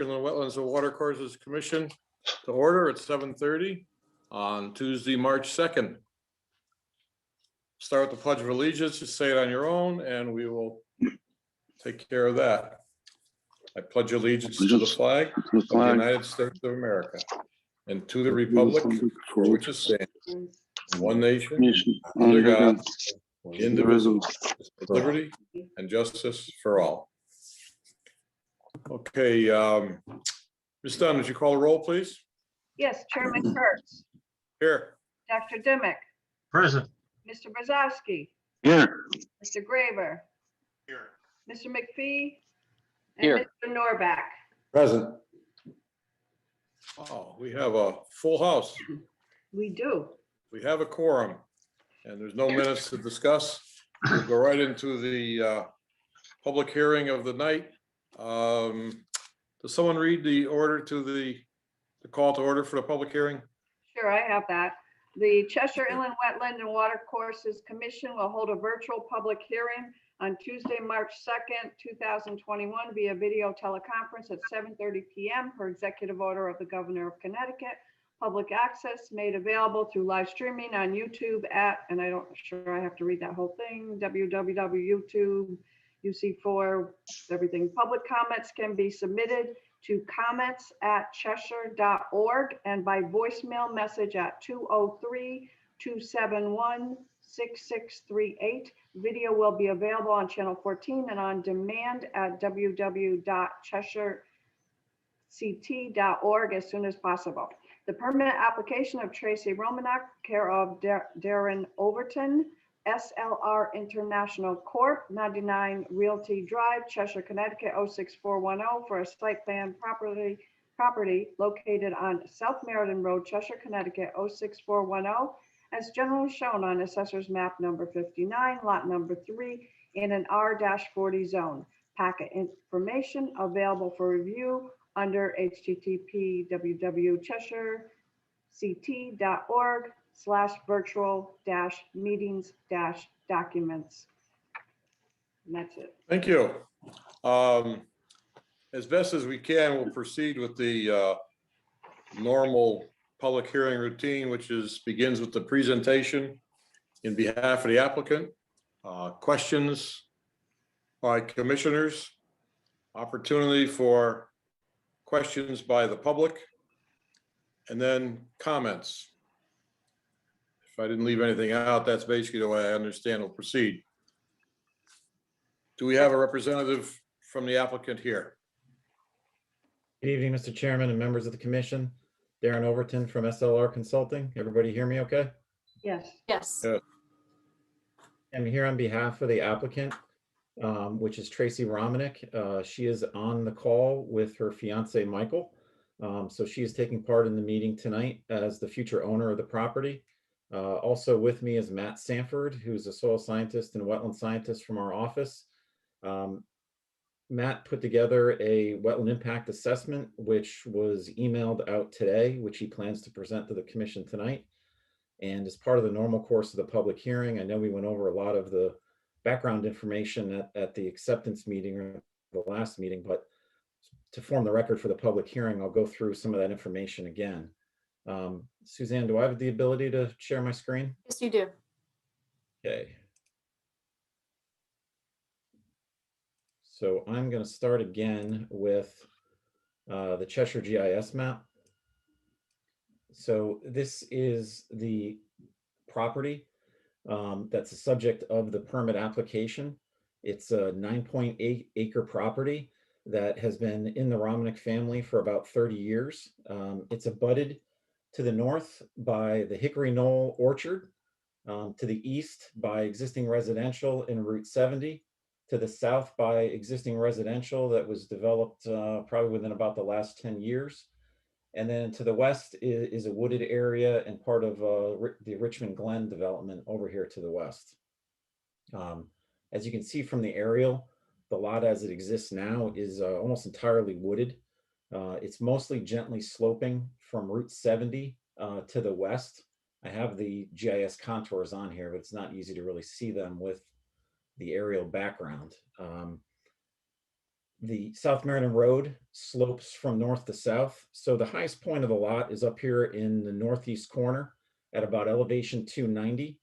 Wetlands and Watercourses Commission to order at 7:30 on Tuesday, March 2nd. Start with the Pledge of Allegiance. Just say it on your own and we will take care of that. I pledge allegiance to the flag of the United States of America and to the republic for which it stands, one nation, under God, indivisible, with liberty and justice for all. Okay, Ms. Dunn, would you call the roll, please? Yes, Chairman Kurtz. Here. Dr. Dimick. Present. Mr. Brzezowski. Here. Mr. Graver. Here. Mr. McPhee. And Here. Mr. Norback. Present. Oh, we have a full house. We do. We have a quorum and there's no minutes to discuss. We'll go right into the public hearing of the night. Does someone read the order to the call to order for the public hearing? Sure, I have that. The Cheshire Inland Wetland and Watercourses Commission will hold a virtual public hearing on Tuesday, March 2nd, 2021 via video teleconference at 7:30 p.m. per executive order of the Governor of Connecticut. Public access made available through live streaming on YouTube at, and I don't sure I have to read that whole thing, www.youtube, UC4, everything. Public comments can be submitted to comments@cheshire.org and by voicemail message at 203-271-6638. Video will be available on channel 14 and on demand at www.cheshirect.org as soon as possible. The permanent application of Tracy Romanek, care of Darren Overton, SLR International Corp., 99 Realty Drive, Cheshire, Connecticut 06410 for a site plan property located on South Meridian Road, Cheshire, Connecticut 06410, as generally shown on Assessor's Map number 59, lot number 3, in an R-40 zone. Packet information available for review under http://cheshirect.org/virtual-meetings-documents. And that's it. Thank you. As best as we can, we'll proceed with the normal public hearing routine, which begins with the presentation in behalf of the applicant, questions by commissioners, opportunity for questions by the public, and then comments. If I didn't leave anything out, that's basically the way I understand we'll proceed. Do we have a representative from the applicant here? Good evening, Mr. Chairman and members of the commission. Darren Overton from SLR Consulting. Everybody hear me okay? Yes. Yes. Yeah. I'm here on behalf of the applicant, which is Tracy Romanek. She is on the call with her fiance, Michael. So she is taking part in the meeting tonight as the future owner of the property. Also with me is Matt Sanford, who's a soil scientist and wetland scientist from our office. Matt put together a wetland impact assessment, which was emailed out today, which he plans to present to the commission tonight. And as part of the normal course of the public hearing, I know we went over a lot of the background information at the acceptance meeting or the last meeting, but to form the record for the public hearing, I'll go through some of that information again. Suzanne, do I have the ability to share my screen? Yes, you do. Okay. So I'm going to start again with the Cheshire GIS map. So this is the property that's the subject of the permit application. It's a 9.8 acre property that has been in the Romanek family for about 30 years. It's abutted to the north by the Hickory Knoll Orchard, to the east by existing residential in Route 70, to the south by existing residential that was developed probably within about the last 10 years. And then to the west is a wooded area and part of the Richmond Glen development over here to the west. As you can see from the aerial, the lot as it exists now is almost entirely wooded. It's mostly gently sloping from Route 70 to the west. I have the GIS contours on here, but it's not easy to really see them with the aerial background. The South Meridian Road slopes from north to south. So the highest point of the lot is up here in the northeast corner at about elevation 290.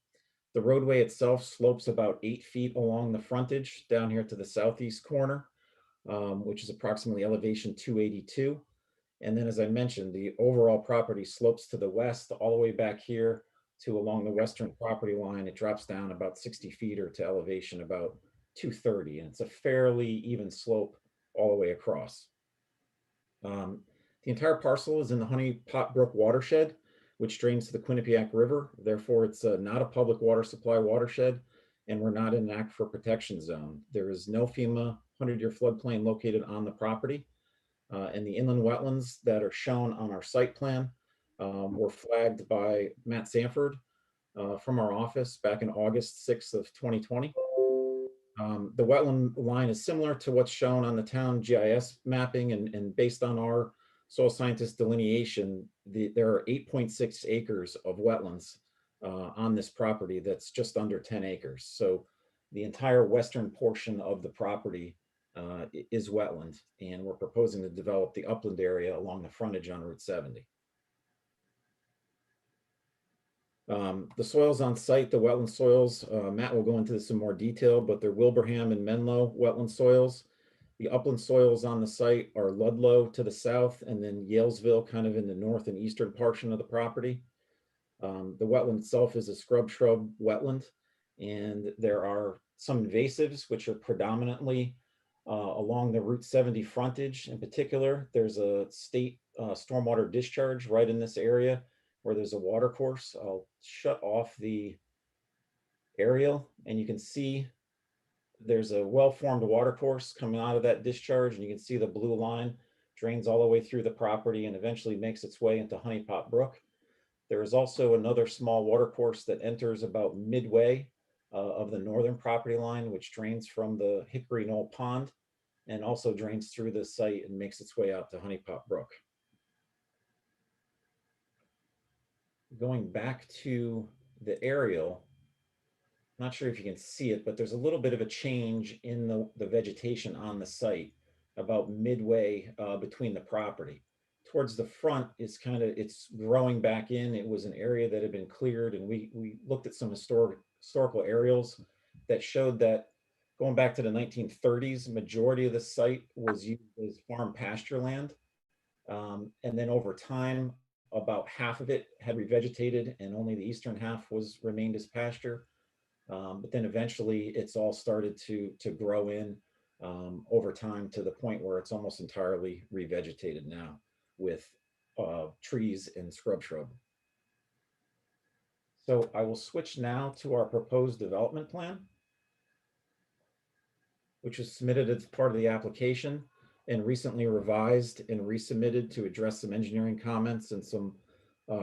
The roadway itself slopes about 8 feet along the frontage down here to the southeast corner, which is approximately elevation 282. And then, as I mentioned, the overall property slopes to the west all the way back here to along the western property line. It drops down about 60 feet or to elevation about 230. And it's a fairly even slope all the way across. The entire parcel is in the Honey Pot Brook watershed, which drains to the Quinnipiac River. Therefore, it's not a public water supply watershed, and we're not in an aquifer protection zone. There is no FEMA 100-year floodplain located on the property. And the inland wetlands that are shown on our site plan were flagged by Matt Sanford from our office back in August 6th of 2020. The wetland line is similar to what's shown on the town GIS mapping, and based on our soil scientist delineation, there are 8.6 acres of wetlands on this property that's just under 10 acres. So the entire western portion of the property is wetland, and we're proposing to develop the upland area along the frontage on Route 70. The soils on site, the wetland soils, Matt will go into this in more detail, but they're Wilbraham and Menlo wetland soils. The upland soils on the site are Ludlow to the south, and then Yalesville kind of in the north and eastern portion of the property. The wetland itself is a shrub wetland, and there are some invasives, which are predominantly along the Route 70 frontage. In particular, there's a state stormwater discharge right in this area where there's a water course. I'll shut off the aerial, and you can see there's a well-formed water course coming out of that discharge, and you can see the blue line drains all the way through the property and eventually makes its way into Honey Pot Brook. There is also another small water course that enters about midway of the northern property line, which drains from the Hickory Knoll Pond and also drains through the site and makes its way out to Honey Pot Brook. Going back to the aerial, not sure if you can see it, but there's a little bit of a change in the vegetation on the site about midway between the property. Towards the front is it's growing back in. It was an area that had been cleared, and we looked at some historical aerials that showed that going back to the 1930s, majority of the site was used as farm pasture land. And then over time, about half of it had revegetated and only the eastern half remained as pasture. But then eventually it's all started to grow in over time to the point where it's almost entirely revegetated now with trees and shrub. So I will switch now to our proposed development plan, which was submitted as part of the application and recently revised and resubmitted to address some engineering comments and some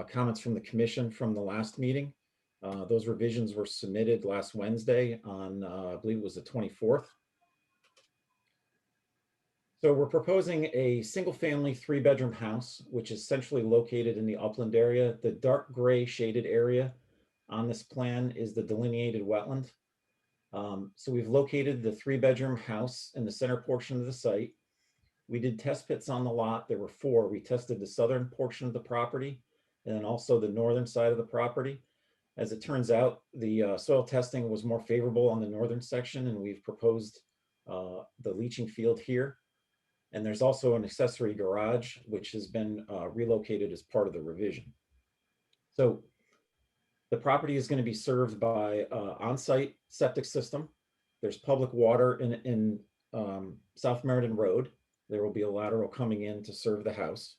comments from the commission from the last meeting. Those revisions were submitted last Wednesday on, I believe it was the 24th. So we're proposing a single-family 3-bedroom house, which is centrally located in the upland area. The dark gray shaded area on this plan is the delineated wetland. So we've located the 3-bedroom house in the center portion of the site. We did test pits on the lot. There were 4. We tested the southern portion of the property and then also the northern side of the property. As it turns out, the soil testing was more favorable on the northern section, and we've proposed the leaching field here. And there's also an accessory garage, which has been relocated as part of the revision. So the property is going to be served by on-site septic system. There's public water in South Meridian Road. There will be a lateral coming in to serve the house.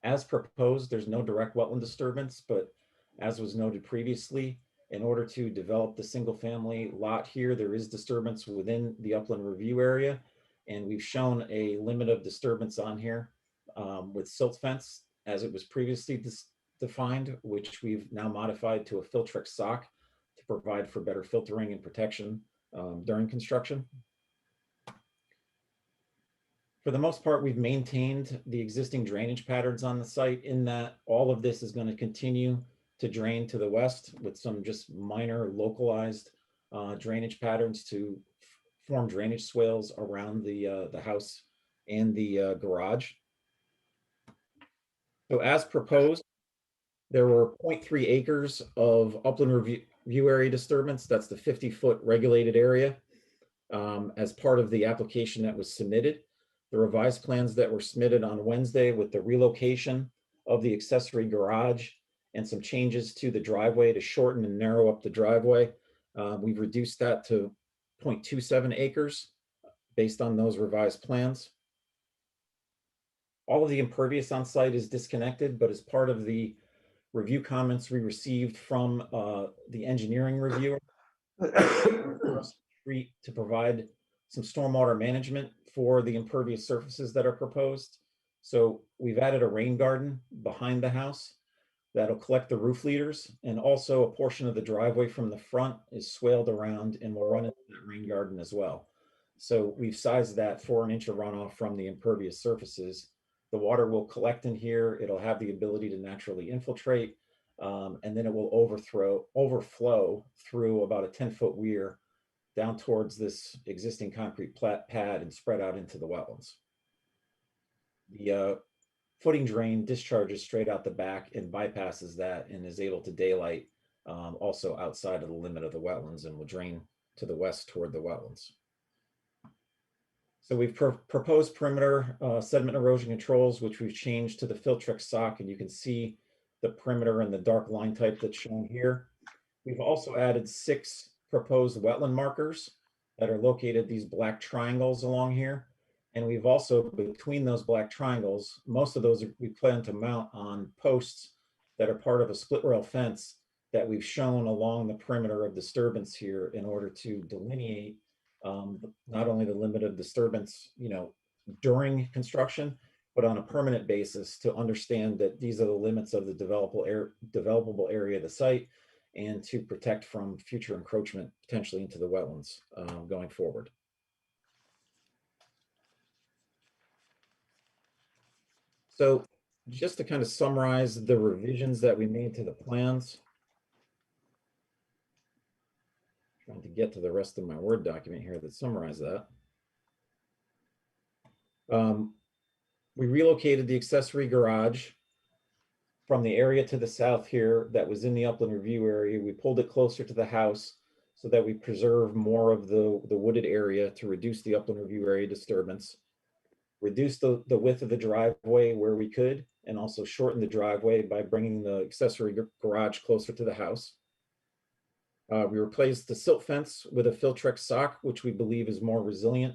As proposed, there's no direct wetland disturbance, but as was noted previously, in order to develop the single-family lot here, there is disturbance within the upland review area. And we've shown a limit of disturbance on here with silt fence as it was previously defined, which we've now modified to a Filtrex sock to provide for better filtering and protection during construction. For the most part, we've maintained the existing drainage patterns on the site in that all of this is going to continue to drain to the west with some just minor localized drainage patterns to form drainage swales around the house and the garage. So as proposed, there were 0.3 acres of upland review area disturbance. That's the 50-foot regulated area as part of the application that was submitted. The revised plans that were submitted on Wednesday with the relocation of the accessory garage and some changes to the driveway to shorten and narrow up the driveway. We've reduced that to 0.27 acres based on those revised plans. All of the impervious on site is disconnected, but as part of the review comments we received from the engineering reviewer to provide some stormwater management for the impervious surfaces that are proposed. So we've added a rain garden behind the house that'll collect the roof leaders, and also a portion of the driveway from the front is swaled around and will run into that rain garden as well. So we've sized that for 1 inch of runoff from the impervious surfaces. The water will collect in here. It'll have the ability to naturally infiltrate, and then it will overflow through about a 10-foot weir down towards this existing concrete pad and spread out into the wetlands. The footing drain discharges straight out the back and bypasses that and is able to daylight also outside of the limit of the wetlands and will drain to the west toward the wetlands. So we've proposed perimeter sediment erosion controls, which we've changed to the Filtrex sock, and you can see the perimeter and the dark line type that's shown here. We've also added 6 proposed wetland markers that are located these black triangles along here. And we've also, between those black triangles, most of those we plan to mount on posts that are part of a split rail fence that we've shown along the perimeter of disturbance here in order to delineate not only the limit of disturbance, during construction, but on a permanent basis to understand that these are the limits of the developable area of the site and to protect from future encroachment potentially into the wetlands going forward. So just to kind of summarize the revisions that we made to the plans. Trying to get to the rest of my Word document here that summarize that. We relocated the accessory garage from the area to the south here that was in the upland review area. We pulled it closer to the house so that we preserve more of the wooded area to reduce the upland review area disturbance. Reduce the width of the driveway where we could, and also shorten the driveway by bringing the accessory garage closer to the house. We replaced the silt fence with a Filtrex sock, which we believe is more resilient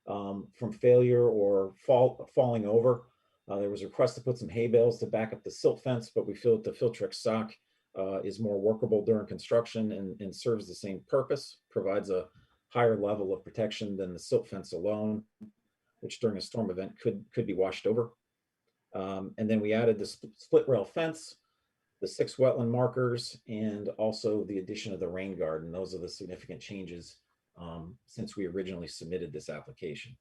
from failure or falling over. There was a request to put some hay bales to back up the silt fence, but we feel that the Filtrex sock is more workable during construction and serves the same purpose, provides a higher level of protection than the silt fence alone, which during a storm event could be washed over. And then we added the split rail fence, the 6 wetland markers, and also the addition of the rain garden. Those are the significant changes since we originally submitted this application.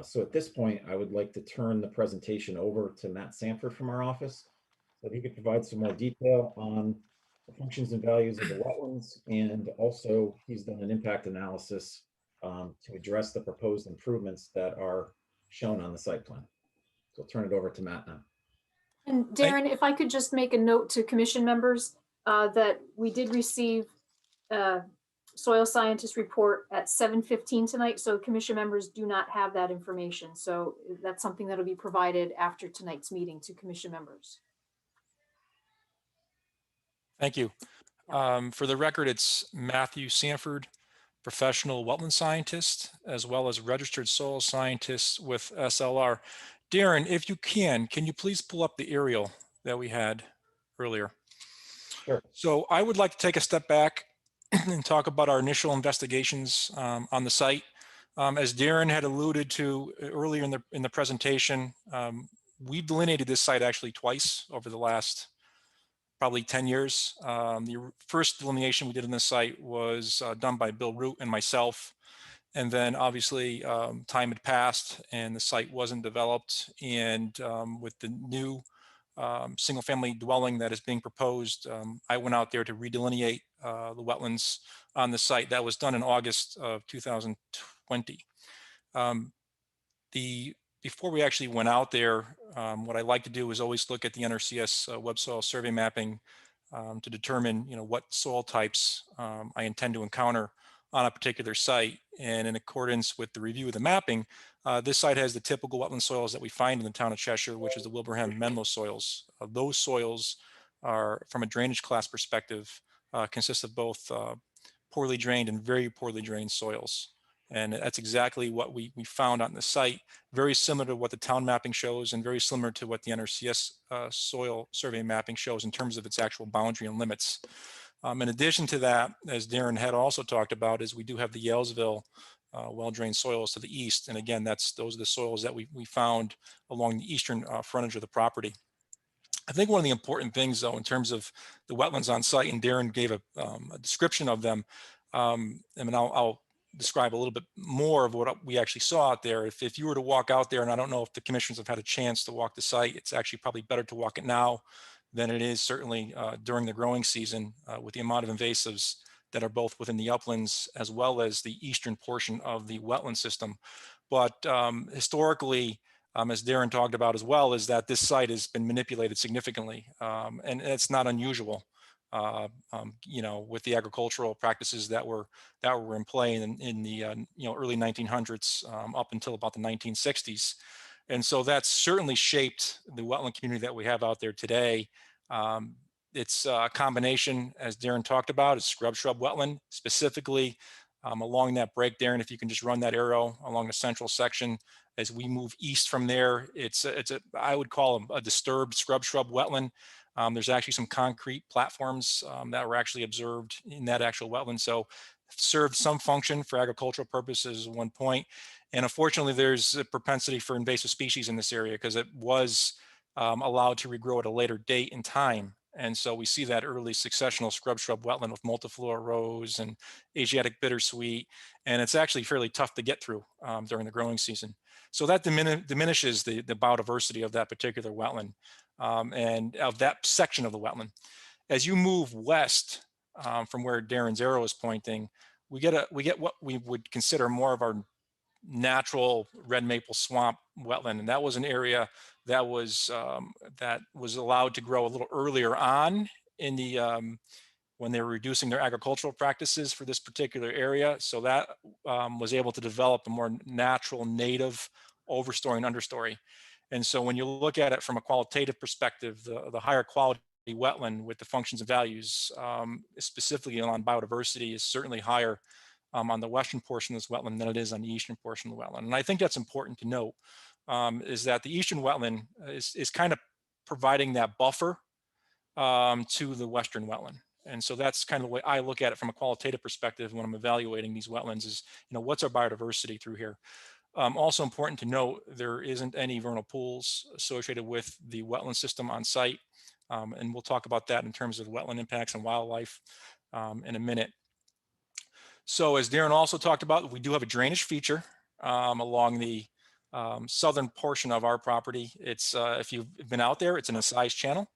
So at this point, I would like to turn the presentation over to Matt Sanford from our office so that he could provide some more detail on the functions and values of the wetlands. And also he's done an impact analysis to address the proposed improvements that are shown on the site plan. So I'll turn it over to Matt now. And Darren, if I could just make a note to commission members that we did receive a soil scientist report at 7:15 tonight. So commission members do not have that information. So that's something that'll be provided after tonight's meeting to commission members. Thank you. For the record, it's Matthew Sanford, professional wetland scientist, as well as registered soil scientist with SLR. Darren, if you can you please pull up the aerial that we had earlier? Sure. So I would like to take a step back and talk about our initial investigations on the site. As Darren had alluded to earlier in the presentation, we've delineated this site actually twice over the last probably 10 years. The first delineation we did on this site was done by Bill Root and myself. And then obviously time had passed and the site wasn't developed. And with the new single-family dwelling that is being proposed. I went out there to redelineate the wetlands on the site. That was done in August of 2020. Before we actually went out there, what I like to do is always look at the NRCS web soil survey mapping to determine, what soil types I intend to encounter on a particular site. And in accordance with the review of the mapping, this site has the typical wetland soils that we find in the town of Cheshire, which is the Wilbraham Menlo soils. Those soils are, from a drainage class perspective, consist of both poorly drained and very poorly drained soils. And that's exactly what we found on the site, very similar to what the town mapping shows and very similar to what the NRCS soil survey mapping shows in terms of its actual boundary and limits. In addition to that, as Darren had also talked about, is we do have the Yalesville well-drained soils to the east. And again, those are the soils that we found along the eastern frontage of the property. I think one of the important things, though, in terms of the wetlands on site, and Darren gave a description of them, I'll describe a little bit more of what we actually saw out there. If you were to walk out there, and I don't know if the commissioners have had a chance to walk the site, it's actually probably better to walk it now than it is certainly during the growing season with the amount of invasives that are both within the uplands as well as the eastern portion of the wetland system. But historically, as Darren talked about as well, is that this site has been manipulated significantly, and it's not unusual. With the agricultural practices that were in play in the early 1900s up until about the 1960s, and so that's certainly shaped the wetland community that we have out there today. It's a combination, as Darren talked about, is shrub wetland, specifically along that break. Darren, if you can just run that arrow along the central section. As we move east from there, it's I would call a disturbed shrub wetland. There's actually some concrete platforms that were actually observed in that actual wetland. So served some function for agricultural purposes at one point. And unfortunately, there's a propensity for invasive species in this area because it was allowed to regrow at a later date in time. And so we see that early successional shrub wetland with multiflora rose and Asiatic bittersweet. And it's actually fairly tough to get through during the growing season. So that diminishes the biodiversity of that particular wetland. And of that section of the wetland. As you move west from where Darren's arrow is pointing, we get what we would consider more of our natural red maple swamp wetland, and that was an area that was allowed to grow a little earlier on in the when they were reducing their agricultural practices for this particular area. So that was able to develop a more natural native overstory and understory. And so when you look at it from a qualitative perspective, the higher quality wetland with the functions and values, specifically on biodiversity, is certainly higher on the western portion of this wetland than it is on the eastern portion of the wetland. And I think that's important to note, is that the eastern wetland is kind of providing that buffer to the western wetland. And so that's kind of the way I look at it from a qualitative perspective when I'm evaluating these wetlands is, what's our biodiversity through here? Also important to note, there isn't any vernal pools associated with the wetland system on site. And we'll talk about that in terms of wetland impacts and wildlife in a minute. So as Darren also talked about, we do have a drainage feature along the southern portion of our property. It's if you've been out there, it's an incised channel.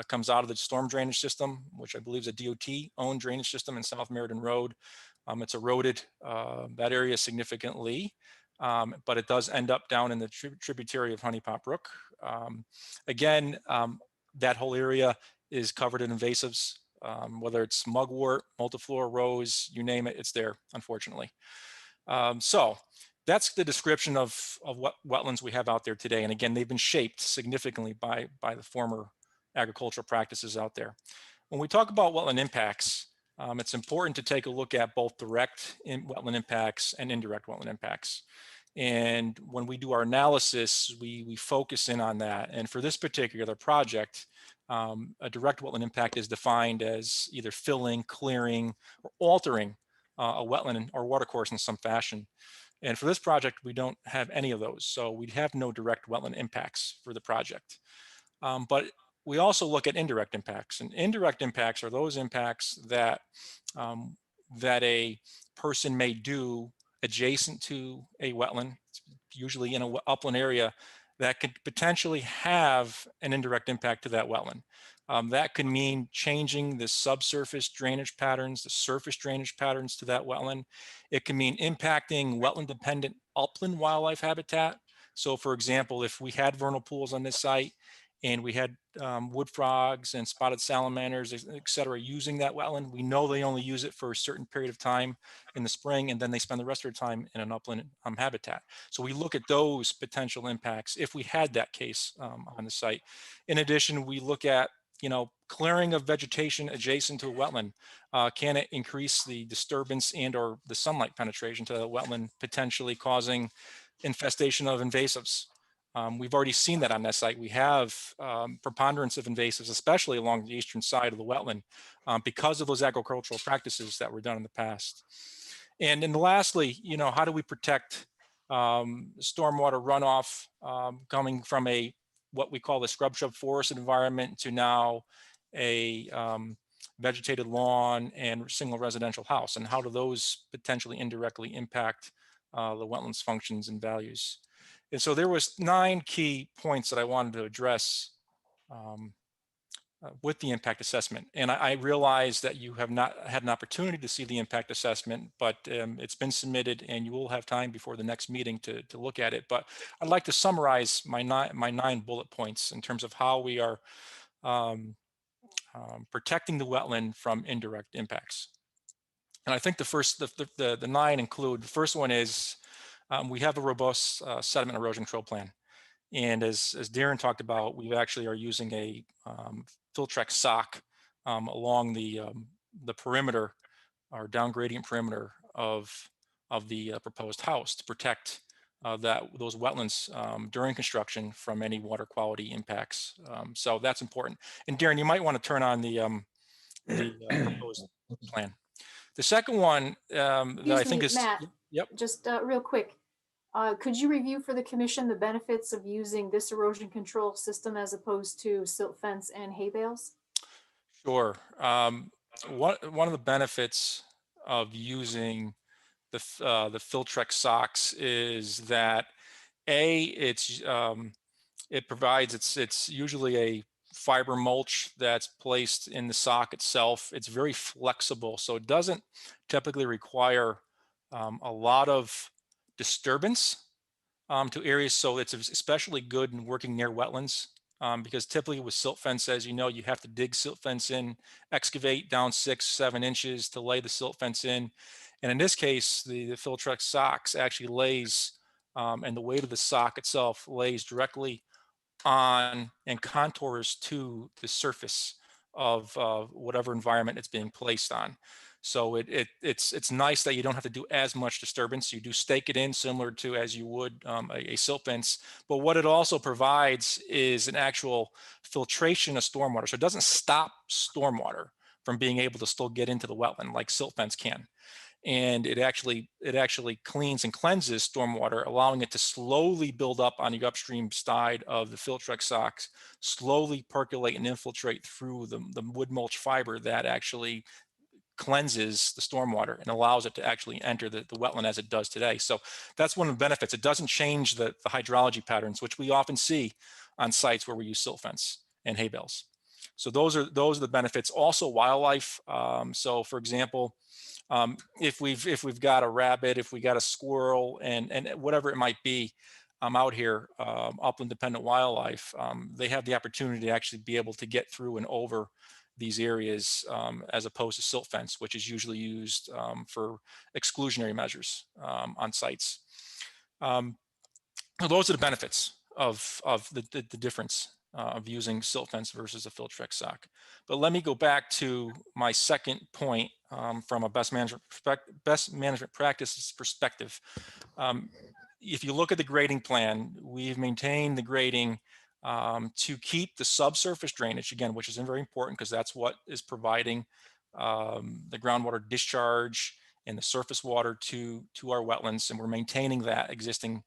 Comes out of the storm drainage system, which I believe is a DOT-owned drainage system in South Meridian Road. It's eroded that area significantly, but it does end up down in the tributary of Honey Pot Brook. Again, that whole area is covered in invasives, whether it's mugwort, multiflora rose, you name it, it's there, unfortunately. So that's the description of what wetlands we have out there today. And again, they've been shaped significantly by the former agricultural practices out there. When we talk about wetland impacts, it's important to take a look at both direct wetland impacts and indirect wetland impacts. And when we do our analysis, we focus in on that. And for this particular project, a direct wetland impact is defined as either filling, clearing, or altering a wetland or watercourse in some fashion. And for this project, we don't have any of those. So we have no direct wetland impacts for the project. But we also look at indirect impacts, and indirect impacts are those impacts that that a person may do adjacent to a wetland, usually in an upland area, that could potentially have an indirect impact to that wetland. That could mean changing the subsurface drainage patterns, the surface drainage patterns to that wetland. It can mean impacting wetland dependent upland wildlife habitat. So for example, if we had vernal pools on this site and we had wood frogs and spotted salamanders, et cetera, using that wetland, we know they only use it for a certain period of time in the spring, and then they spend the rest of their time in an upland habitat. So we look at those potential impacts if we had that case on the site. In addition, we look at, clearing of vegetation adjacent to a wetland. Can it increase the disturbance and or the sunlight penetration to the wetland, potentially causing infestation of invasives? We've already seen that on that site. We have preponderance of invasives, especially along the eastern side of the wetland, because of those agricultural practices that were done in the past. And then lastly, how do we protect stormwater runoff coming from what we call the scrub forest environment to now a vegetated lawn and single residential house, and how do those potentially indirectly impact the wetlands functions and values? And so there was 9 key points that I wanted to address with the impact assessment. And I realize that you have not had an opportunity to see the impact assessment, but it's been submitted and you will have time before the next meeting to look at it. But I'd like to summarize my nine bullet points in terms of how we are protecting the wetland from indirect impacts. And I think the 9 include, the first one is we have a robust sediment erosion control plan. And as Darren talked about, we actually are using a Filtrex sock along the perimeter or down gradient perimeter of the proposed house to protect those wetlands during construction from any water quality impacts. So that's important. And Darren, you might want to turn on the proposed plan. The second one that I think is Matt, yep. Just real quick. Could you review for the commission the benefits of using this erosion control system as opposed to silt fence and hay bales? Sure. One of the benefits of using the Filtrex socks is that it provides it's usually a fiber mulch that's placed in the sock itself. It's very flexible, so it doesn't typically require a lot of disturbance to areas. So it's especially good in working near wetlands because typically with silt fence, as you know, you have to dig silt fence in, excavate down 6-7 inches to lay the silt fence in. And in this case, the Filtrex socks actually lays, and the weight of the sock itself lays directly on and contours to the surface of whatever environment it's being placed on. So it's nice that you don't have to do as much disturbance. You do stake it in similar to as you would a silt fence. But what it also provides is an actual filtration of stormwater. So it doesn't stop stormwater from being able to still get into the wetland like silt fence can. And it actually cleans and cleanses stormwater, allowing it to slowly build up on the upstream side of the Filtrex socks, slowly percolate and infiltrate through the wood mulch fiber that actually cleanses the stormwater and allows it to actually enter the wetland as it does today. So that's one of the benefits. It doesn't change the hydrology patterns, which we often see on sites where we use silt fence and hay bales. So those are the benefits. Also wildlife. So for example, if we've got a rabbit, if we got a squirrel, and whatever it might be, out here, upland dependent wildlife, they have the opportunity to actually be able to get through and over these areas as opposed to silt fence, which is usually used for exclusionary measures on sites. Those are the benefits of the difference of using silt fence versus a Filtrex sock. But let me go back to my second point from a best management practices perspective. If you look at the grading plan, we've maintained the grading to keep the subsurface drainage, again, which is very important because that's what is providing the groundwater discharge and the surface water to our wetlands, and we're maintaining that existing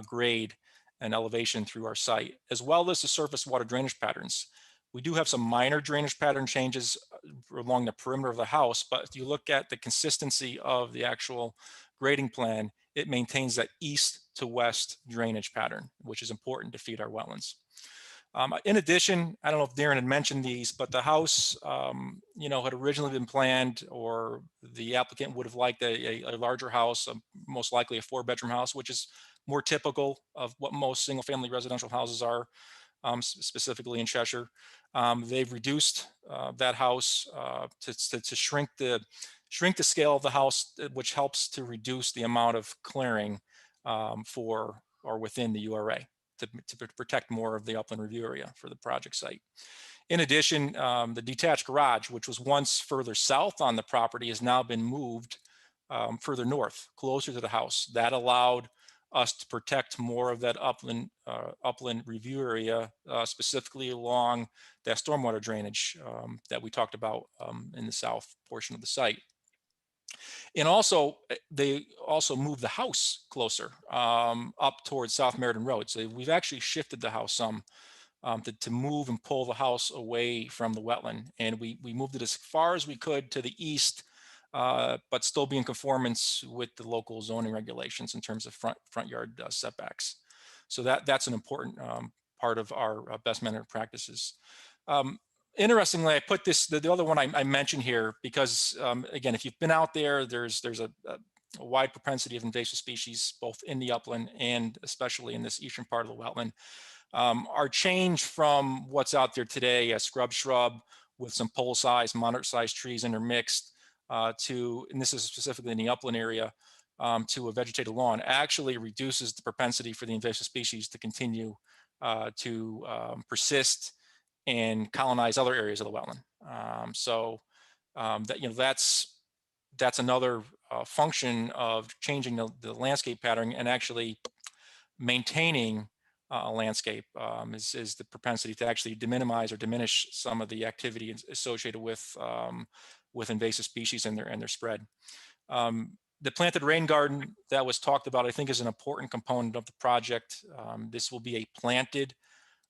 grade and elevation through our site, as well as the surface water drainage patterns. We do have some minor drainage pattern changes along the perimeter of the house, but if you look at the consistency of the actual grading plan, it maintains that east to west drainage pattern, which is important to feed our wetlands. In addition, I don't know if Darren had mentioned these, but the house, you know, had originally been planned, or the applicant would have liked a larger house, most likely a 4-bedroom house, which is more typical of what most single-family residential houses are, specifically in Cheshire. They've reduced that house to shrink the scale of the house, which helps to reduce the amount of clearing for or within the URA. To protect more of the upland review area for the project site. In addition, the detached garage, which was once further south on the property, has now been moved further north, closer to the house. That allowed us to protect more of that upland review area, specifically along that stormwater drainage that we talked about in the south portion of the site. And also, they also moved the house closer up towards South Meridian Road. So we've actually shifted the house some to move and pull the house away from the wetland. And we moved it as far as we could to the east, but still be in conformance with the local zoning regulations in terms of front yard setbacks. So that's an important part of our best management practices. Interestingly, I put this, the other one I mentioned here, because again, if you've been out there, there's a wide propensity of invasive species, both in the upland and especially in this eastern part of the wetland. Our change from what's out there today, a shrub with some pole-sized, moderate-sized trees intermixed to, and this is specifically in the upland area, to a vegetated lawn, actually reduces the propensity for the invasive species to continue to persist and colonize other areas of the wetland. That, you know, that's another function of changing the landscape pattern and actually maintaining a landscape is the propensity to actually minimize or diminish some of the activity associated with invasive species and their spread. The planted rain garden that was talked about, I think, is an important component of the project. This will be a planted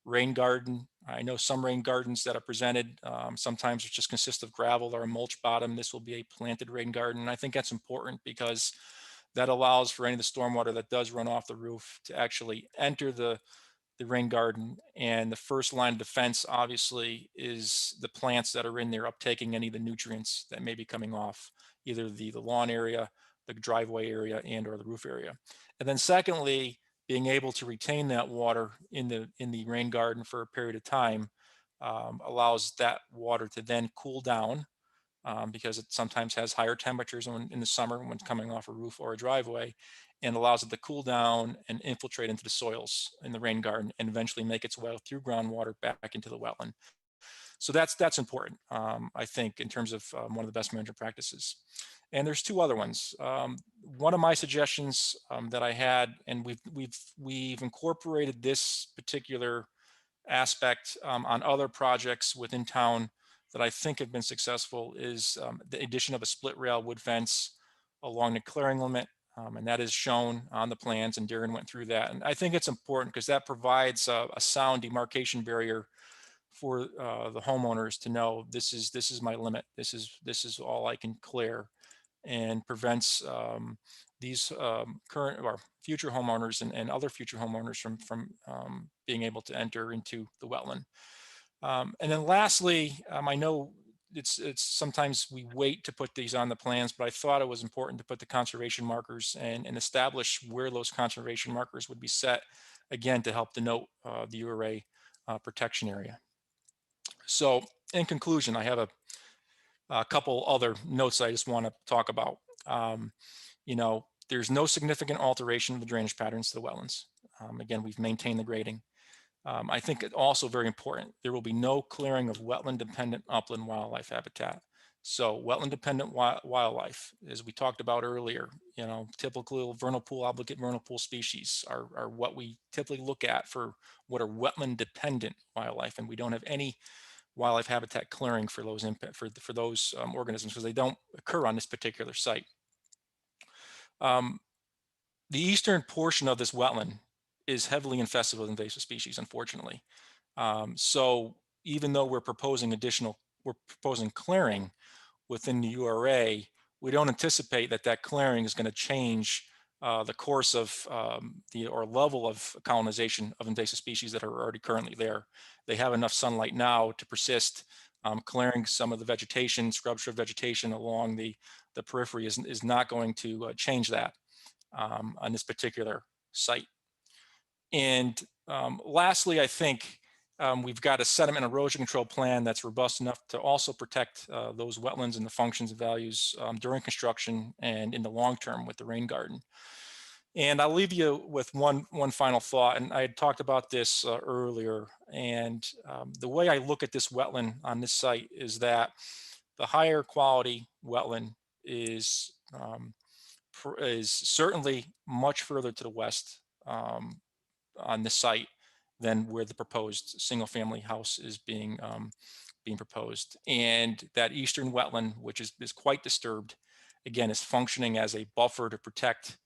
rain garden. I know some rain gardens that are presented, sometimes it just consists of gravel or a mulch bottom. This will be a planted rain garden. And I think that's important because that allows for any of the stormwater that does run off the roof to actually enter the rain garden. And the first line of defense, obviously, is the plants that are in there uptaking any of the nutrients that may be coming off either the lawn area, the driveway area, and or the roof area. And then secondly, being able to retain that water in the rain garden for a period of time allows that water to then cool down because it sometimes has higher temperatures in the summer when it's coming off a roof or a driveway, and allows it to cool down and infiltrate into the soils in the rain garden and eventually make its way through groundwater back into the wetland. So that's important, I think, in terms of one of the best management practices. And there's two other ones. One of my suggestions that I had, and we've incorporated this particular aspect on other projects within town that I think have been successful, is the addition of a split rail wood fence along the clearing limit. And that is shown on the plans, and Darren went through that. And I think it's important because that provides a sound demarcation barrier for the homeowners to know this is my limit. This is all I can clear, and prevents these current or future homeowners and other future homeowners from being able to enter into the wetland. And then lastly, I know it's sometimes we wait to put these on the plans, but I thought it was important to put the conservation markers and establish where those conservation markers would be set, again, to help denote the URA protection area. So in conclusion, I have a couple other notes I just want to talk about. You know, there's no significant alteration of the drainage patterns to the wetlands. Again, we've maintained the grading. I think it also very important, there will be no clearing of wetland dependent upland wildlife habitat. So wetland dependent wildlife, as we talked about earlier, you know, typical vernal pool, obligate vernal pool species are what we typically look at for what are wetland dependent wildlife. And we don't have any wildlife habitat clearing for those for those organisms because they don't occur on this particular site. The eastern portion of this wetland is heavily infested with invasive species, unfortunately. So even though we're proposing clearing within the URA, we don't anticipate that clearing is going to change the course of or level of colonization of invasive species that are already currently there. They have enough sunlight now to persist. Clearing some of the vegetation, scrub vegetation along the periphery is not going to change that on this particular site. And lastly, I think we've got a sediment erosion control plan that's robust enough to also protect those wetlands and the functions and values during construction and in the long term with the rain garden. And I'll leave you with one final thought. And I had talked about this earlier. And the way I look at this wetland on this site is that the higher quality wetland is certainly much further to the west on this site than where the proposed single family house is being proposed. And that eastern wetland, which is quite disturbed, again, is functioning as a buffer to protect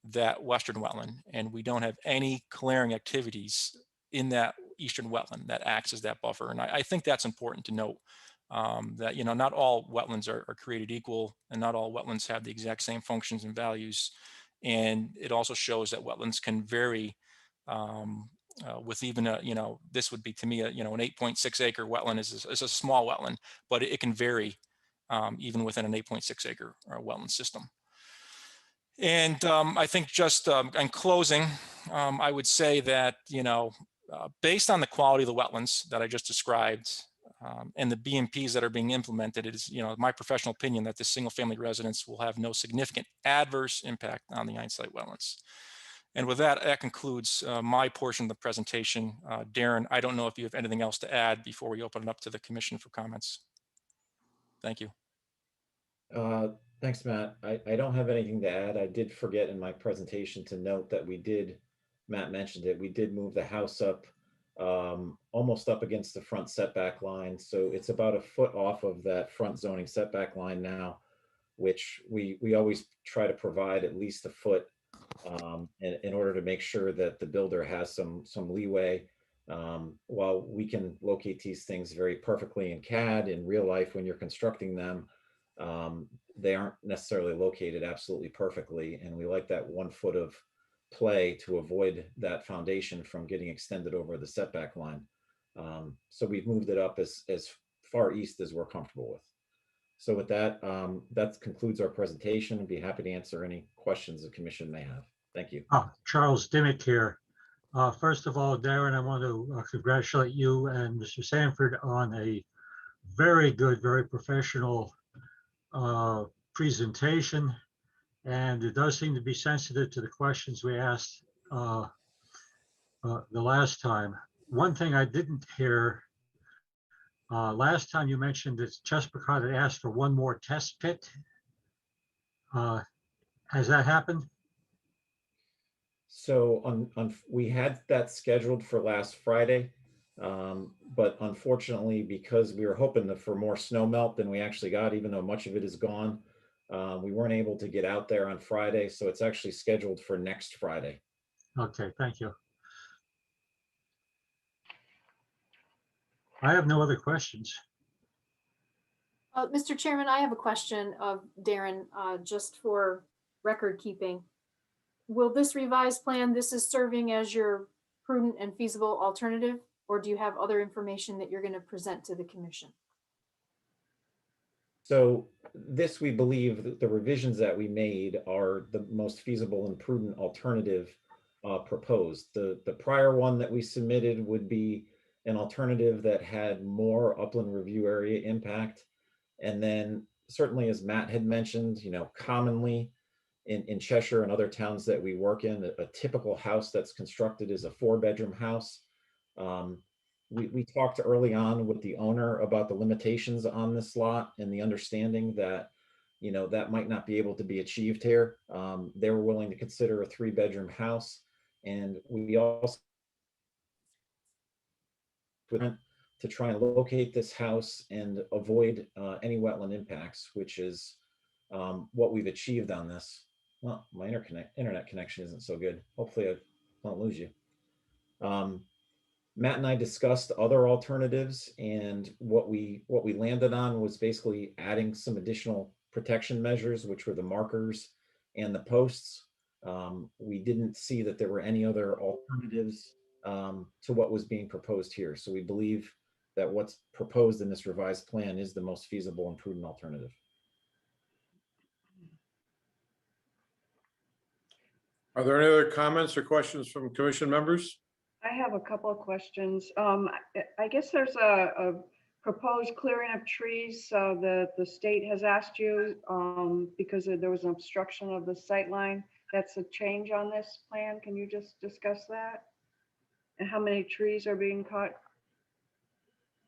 that western wetland. And we don't have any clearing activities in that eastern wetland that acts as that buffer. And I think that's important to note, that, you know, not all wetlands are created equal, and not all wetlands have the exact same functions and values. And it also shows that wetlands can vary with even a, you know, this would be to me, an 8.6 acre wetland is a small wetland, but it can vary even within an 8.6 acre wetland system. And I think just in closing, I would say that, based on the quality of the wetlands that I just described and the BMPs that are being implemented, it is, my professional opinion that this single family residence will have no significant adverse impact on the on-site wetlands. And with that, that concludes my portion of the presentation. Darren, I don't know if you have anything else to add before we open it up to the commission for comments. Thank you. Thanks, Matt. I don't have anything to add. I did forget in my presentation to note that Matt mentioned it, we did move the house up almost up against the front setback line. So it's about a foot off of that front zoning setback line now, which we always try to provide at least a foot in order to make sure that the builder has some leeway. While we can locate these things very perfectly in CAD in real life when you're constructing them, they aren't necessarily located absolutely perfectly, and we like that 1 foot of play to avoid that foundation from getting extended over the setback line. So we've moved it up as far east as we're comfortable with. So with that, that concludes our presentation. I'd be happy to answer any questions the commission may have. Thank you. Charles Dimmick here. First of all, Darren, I want to congratulate you and Mr. Sanford on a very good, very professional presentation, and it does seem to be sensitive to the questions we asked the last time. One thing I didn't hear, last time you mentioned that Chesapeake had asked for one more test pit. Has that happened? So we had that scheduled for last Friday. But unfortunately, because we were hoping for more snow melt than we actually got, even though much of it is gone, we weren't able to get out there on Friday. So it's actually scheduled for next Friday. Okay, thank you. I have no other questions. Mr. Chairman, I have a question of Darren, just for record keeping. Will this revised plan, this is serving as your prudent and feasible alternative? Or do you have other information that you're going to present to the commission? So this, we believe that the revisions that we made are the most feasible and prudent alternative proposed. The prior one that we submitted would be an alternative that had more upland review area impact. And then certainly, as Matt had mentioned, commonly in Cheshire and other towns that we work in, a typical house that's constructed is a 4-bedroom house. We talked early on with the owner about the limitations on this lot and the understanding that, that might not be able to be achieved here. They were willing to consider a 3-bedroom house. And we also to try and locate this house and avoid any wetland impacts, which is what we've achieved on this. Well, my internet connection isn't so good. Hopefully I don't lose you. Matt and I discussed other alternatives, and what we landed on was basically adding some additional protection measures, which were the markers and the posts. We didn't see that there were any other alternatives to what was being proposed here. So we believe that what's proposed in this revised plan is the most feasible and prudent alternative. Are there any other comments or questions from commission members? I have a couple of questions. I guess there's a proposed clearing of trees that the state has asked you because there was an obstruction of the sight line. That's a change on this plan. Can you just discuss that? And how many trees are being cut?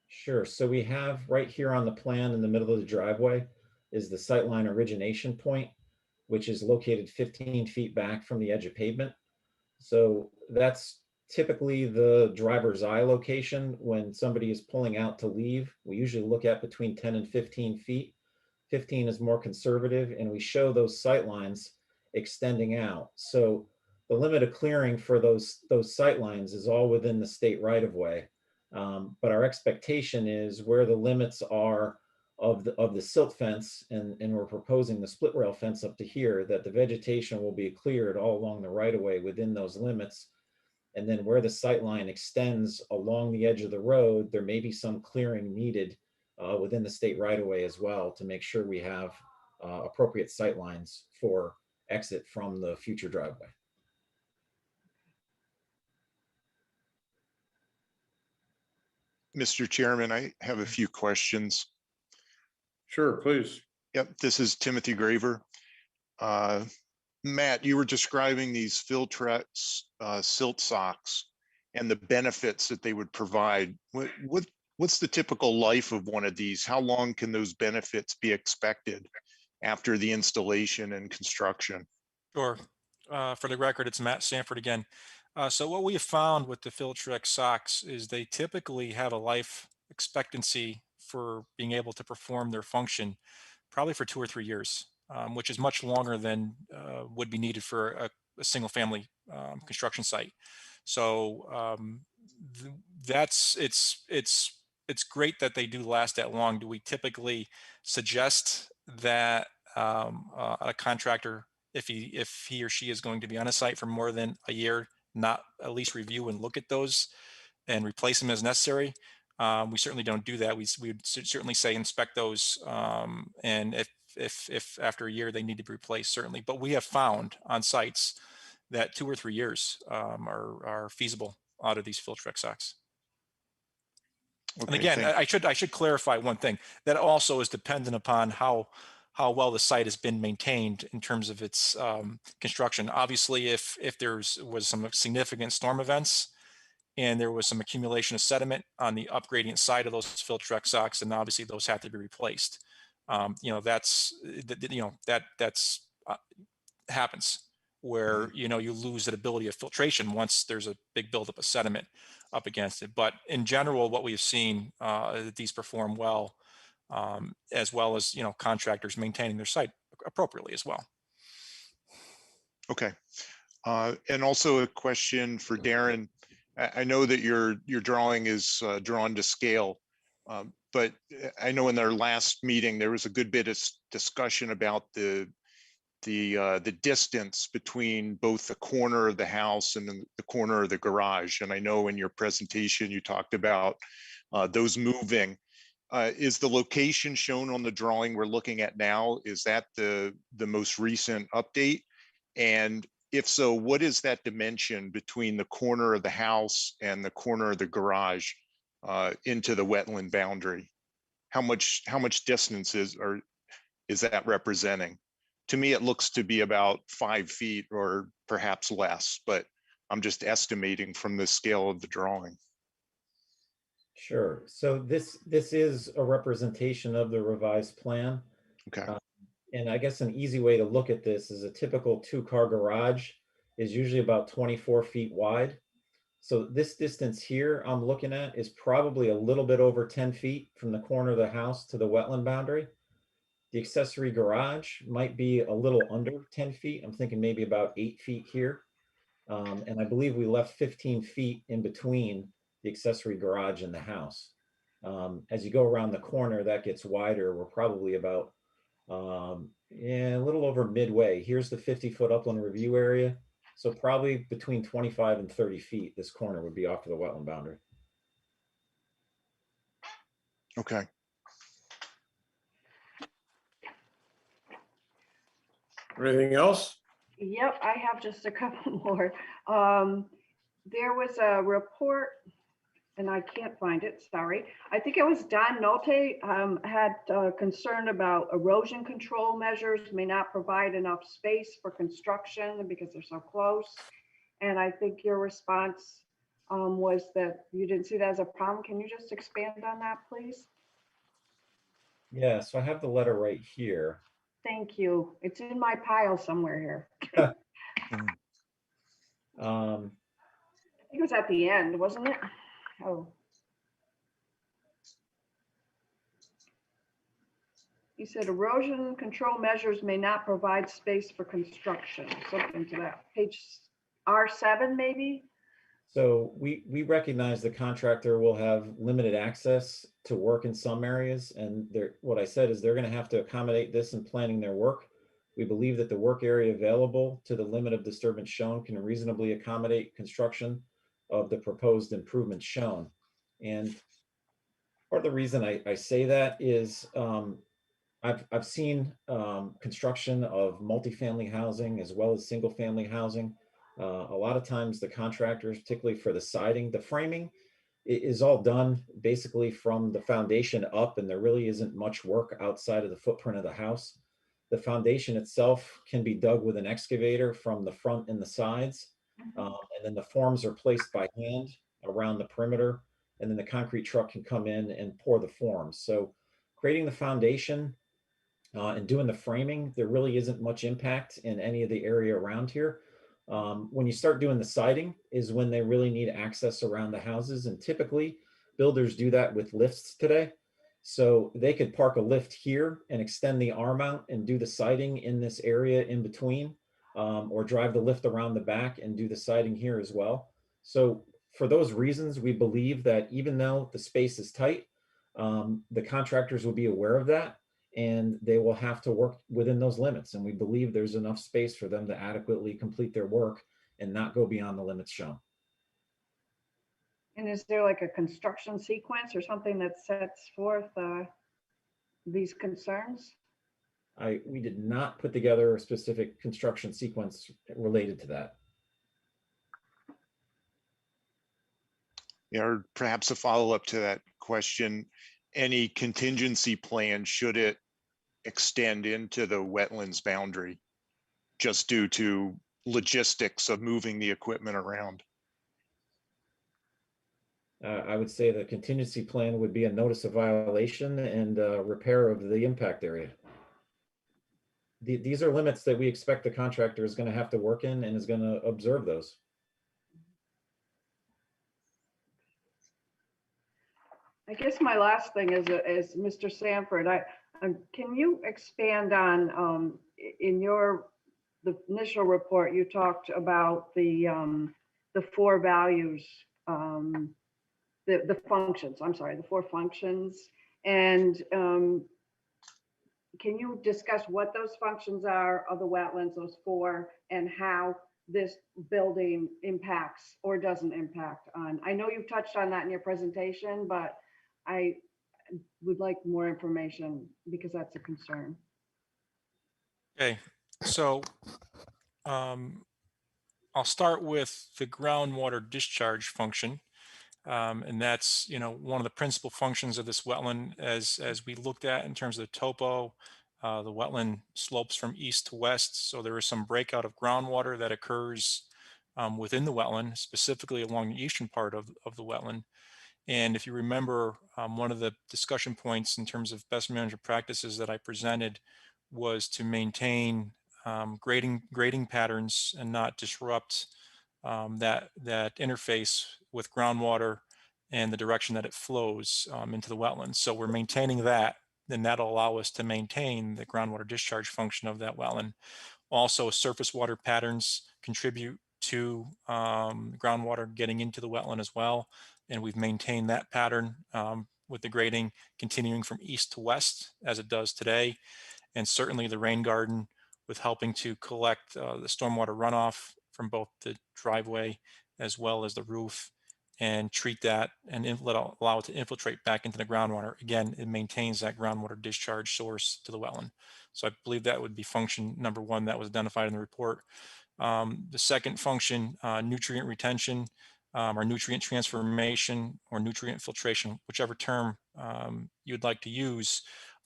Sure. So we have right here on the plan in the middle of the driveway is the sightline origination point, which is located 15 feet back from the edge of pavement. So that's typically the driver's eye location when somebody is pulling out to leave. We usually look at between 10 and 15 feet. 15 is more conservative, and we show those sight lines extending out. So the limit of clearing for those sight lines is all within the state right of way. But our expectation is where the limits are of the silt fence, and we're proposing the split rail fence up to here, that the vegetation will be cleared all along the right of way within those limits. And then where the sight line extends along the edge of the road, there may be some clearing needed within the state right of way as well to make sure we have appropriate sight lines for exit from the future driveway. Mr. Chairman, I have a few questions. Sure, please. Yep, this is Timothy Graver. Matt, you were describing these Filtrex silt socks and the benefits that they would provide. What's the typical life of one of these? How long can those benefits be expected after the installation and construction? Sure. For the record, it's Matt Sanford again. So what we have found with the Filtrex socks is they typically have a life expectancy for being able to perform their function probably for 2 or 3 years, which is much longer than would be needed for a single family construction site. So it's great that they do last that long. Do we typically suggest that a contractor, if he or she is going to be on a site for more than a year, not at least review and look at those and replace them as necessary? We certainly don't do that. We would certainly say inspect those, and if after a year they need to be replaced, certainly. But we have found on sites that 2 or 3 years are feasible out of these Filtrex socks. Okay, And again, I should clarify one thing. That also is dependent upon how well the site has been maintained in terms of its construction. Obviously, if there was some significant storm events and there was some accumulation of sediment on the upgradient side of those Filtrex socks, and obviously those have to be replaced. That's happens where you lose that ability of filtration once there's a big buildup of sediment up against it. But in general, what we've seen, these perform well as contractors maintaining their site appropriately as well. Okay. And also a question for Darren. I know that your drawing is drawn to scale, but I know in their last meeting there was a good bit of discussion about the distance between both the corner of the house and the corner of the garage. And I know in your presentation you talked about those moving. Is the location shown on the drawing we're looking at now, is that the most recent update? And if so, what is that dimension between the corner of the house and the corner of the garage into the wetland boundary? How much distance is that representing? To me, it looks to be about 5 feet or perhaps less, but I'm just estimating from the scale of the drawing. Sure. So this is a representation of the revised plan. Okay. And I guess an easy way to look at this is a typical 2-car garage is usually about 24 feet wide. So this distance here I'm looking at is probably a little bit over 10 feet from the corner of the house to the wetland boundary. The accessory garage might be a little under 10 feet. I'm thinking maybe about 8 feet here. And I believe we left 15 feet in between the accessory garage and the house. As you go around the corner, that gets wider. We're probably about Yeah, a little over midway. Here's the 50-foot upland review area. So probably between 25 and 30 feet, this corner would be off to the wetland boundary. Okay. Anything else? Yep, I have just a couple more. There was a report, and I can't find it, sorry. I think it was Don Nolte had concern about erosion control measures may not provide enough space for construction because they're so close. And I think your response was that you didn't see that as a problem. Can you just expand on that, please? Yeah, so I have the letter right here. Thank you. It's in my pile somewhere here. I think it was at the end, wasn't it? Oh. He said erosion control measures may not provide space for construction, something to that. Page R7 maybe? So we recognize the contractor will have limited access to work in some areas, and what I said is they're going to have to accommodate this in planning their work. We believe that the work area available to the limit of disturbance shown can reasonably accommodate construction of the proposed improvements shown. And part of the reason I say that is I've seen construction of multifamily housing as well as single family housing. A lot of times the contractors, particularly for the siding, the framing is all done basically from the foundation up, and there really isn't much work outside of the footprint of the house. The foundation itself can be dug with an excavator from the front and the sides, and then the forms are placed by hand around the perimeter, and then the concrete truck can come in and pour the forms. So creating the foundation and doing the framing, there really isn't much impact in any of the area around here. When you start doing the siding is when they really need access around the houses. And typically builders do that with lifts today. So they could park a lift here and extend the arm out and do the siding in this area in between, or drive the lift around the back and do the siding here as well. So for those reasons, we believe that even though the space is tight, the contractors will be aware of that, and they will have to work within those limits. And we believe there's enough space for them to adequately complete their work and not go beyond the limits shown. And is there like a construction sequence or something that sets forth these concerns? We did not put together a specific construction sequence related to that. Yeah, or perhaps a follow-up to that question, any contingency plan should it extend into the wetlands boundary just due to logistics of moving the equipment around? I would say the contingency plan would be a notice of violation and repair of the impact area. These are limits that we expect the contractor is going to have to work in and is going to observe those. I guess my last thing is Mr. Sanford, can you expand on, in the initial report, you talked about the 4 values, the functions, I'm sorry, the 4 functions. And can you discuss what those functions are of the wetlands, those 4, and how this building impacts or doesn't impact on? I know you've touched on that in your presentation, but I would like more information because that's a concern. Okay, so I'll start with the groundwater discharge function. And that's, one of the principal functions of this wetland as we looked at in terms of the topo. The wetland slopes from east to west. So there is some breakout of groundwater that occurs within the wetland, specifically along the eastern part of the wetland. And if you remember, one of the discussion points in terms of best management practices that I presented was to maintain grading patterns and not disrupt that interface with groundwater and the direction that it flows into the wetlands. So we're maintaining that, then that'll allow us to maintain the groundwater discharge function of that wetland. Also, surface water patterns contribute to groundwater getting into the wetland as well. And we've maintained that pattern with the grading continuing from east to west as it does today. and certainly the rain garden with helping to collect the stormwater runoff from both the driveway as well as the roof and treat that and allow it to infiltrate back into the groundwater. Again, it maintains that groundwater discharge source to the wetland. So I believe that would be function number one that was identified in the report. The second function, nutrient retention, or nutrient transformation or nutrient filtration, whichever term you'd like to use.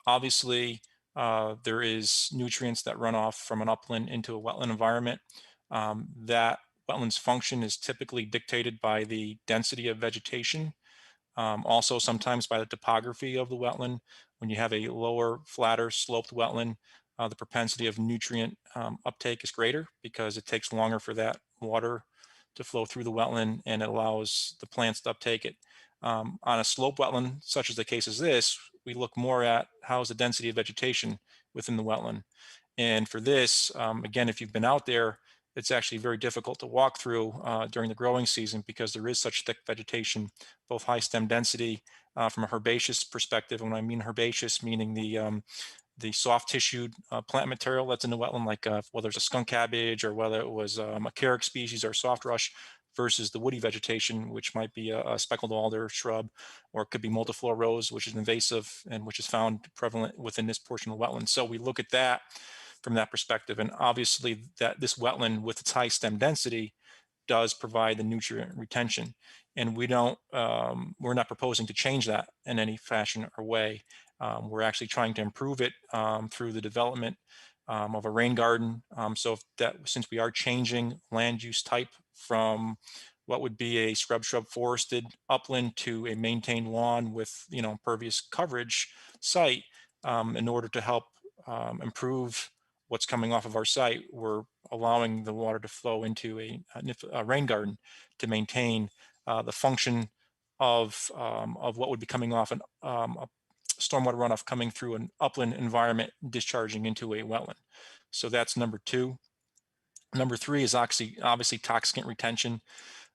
Obviously, there is nutrients that run off from an upland into a wetland environment. That wetlands function is typically dictated by the density of vegetation, also sometimes by the topography of the wetland. When you have a lower, flatter, sloped wetland, the propensity of nutrient uptake is greater because it takes longer for that water to flow through the wetland and it allows the plants to uptake it. On a slope wetland, such as the case is this, we look more at how's the density of vegetation within the wetland. And for this, again, if you've been out there, it's actually very difficult to walk through during the growing season because there is such thick vegetation, both high stem density from a herbaceous perspective. And when I mean herbaceous, meaning the soft tissued plant material that's in the wetland, like whether it's a skunk cabbage or whether it was a carrick species or soft rush, versus the woody vegetation, which might be a speckled alder shrub, or it could be multiflora rose, which is invasive and which is found prevalent within this portion of the wetland. So we look at that from that perspective. And obviously that this wetland with its high stem density does provide the nutrient retention. And we don't, we're not proposing to change that in any fashion or way. We're actually trying to improve it through the development of a rain garden. So if that, since we are changing land use type from what would be a shrub forested upland to a maintained lawn with, you know, impervious coverage site, in order to help improve what's coming off of our site, we're allowing the water to flow into a rain garden to maintain the function of what would be coming off a stormwater runoff coming through an upland environment, discharging into a wetland. So that's number two. Number three is obviously toxicant retention.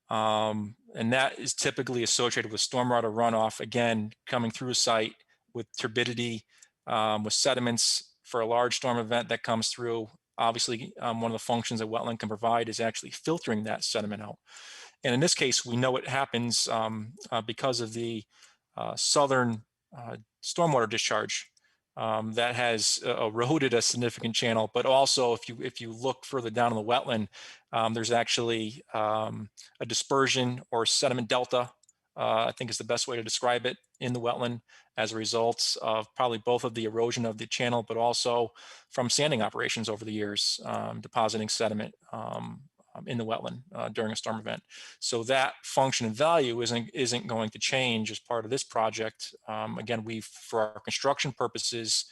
And that is typically associated with stormwater runoff, again, coming through a site with turbidity, with sediments for a large storm event that comes through. Obviously, one of the functions a wetland can provide is actually filtering that sediment out. And in this case, we know it happens because of the southern stormwater discharge that has eroded a significant channel. But also, if you look further down in the wetland, there's actually a dispersion or sediment delta, I think is the best way to describe it, in the wetland as a result of probably both of the erosion of the channel, but also from sanding operations over the years, depositing sediment in the wetland during a storm event. So that function and value isn't going to change as part of this project. Again, for our construction purposes,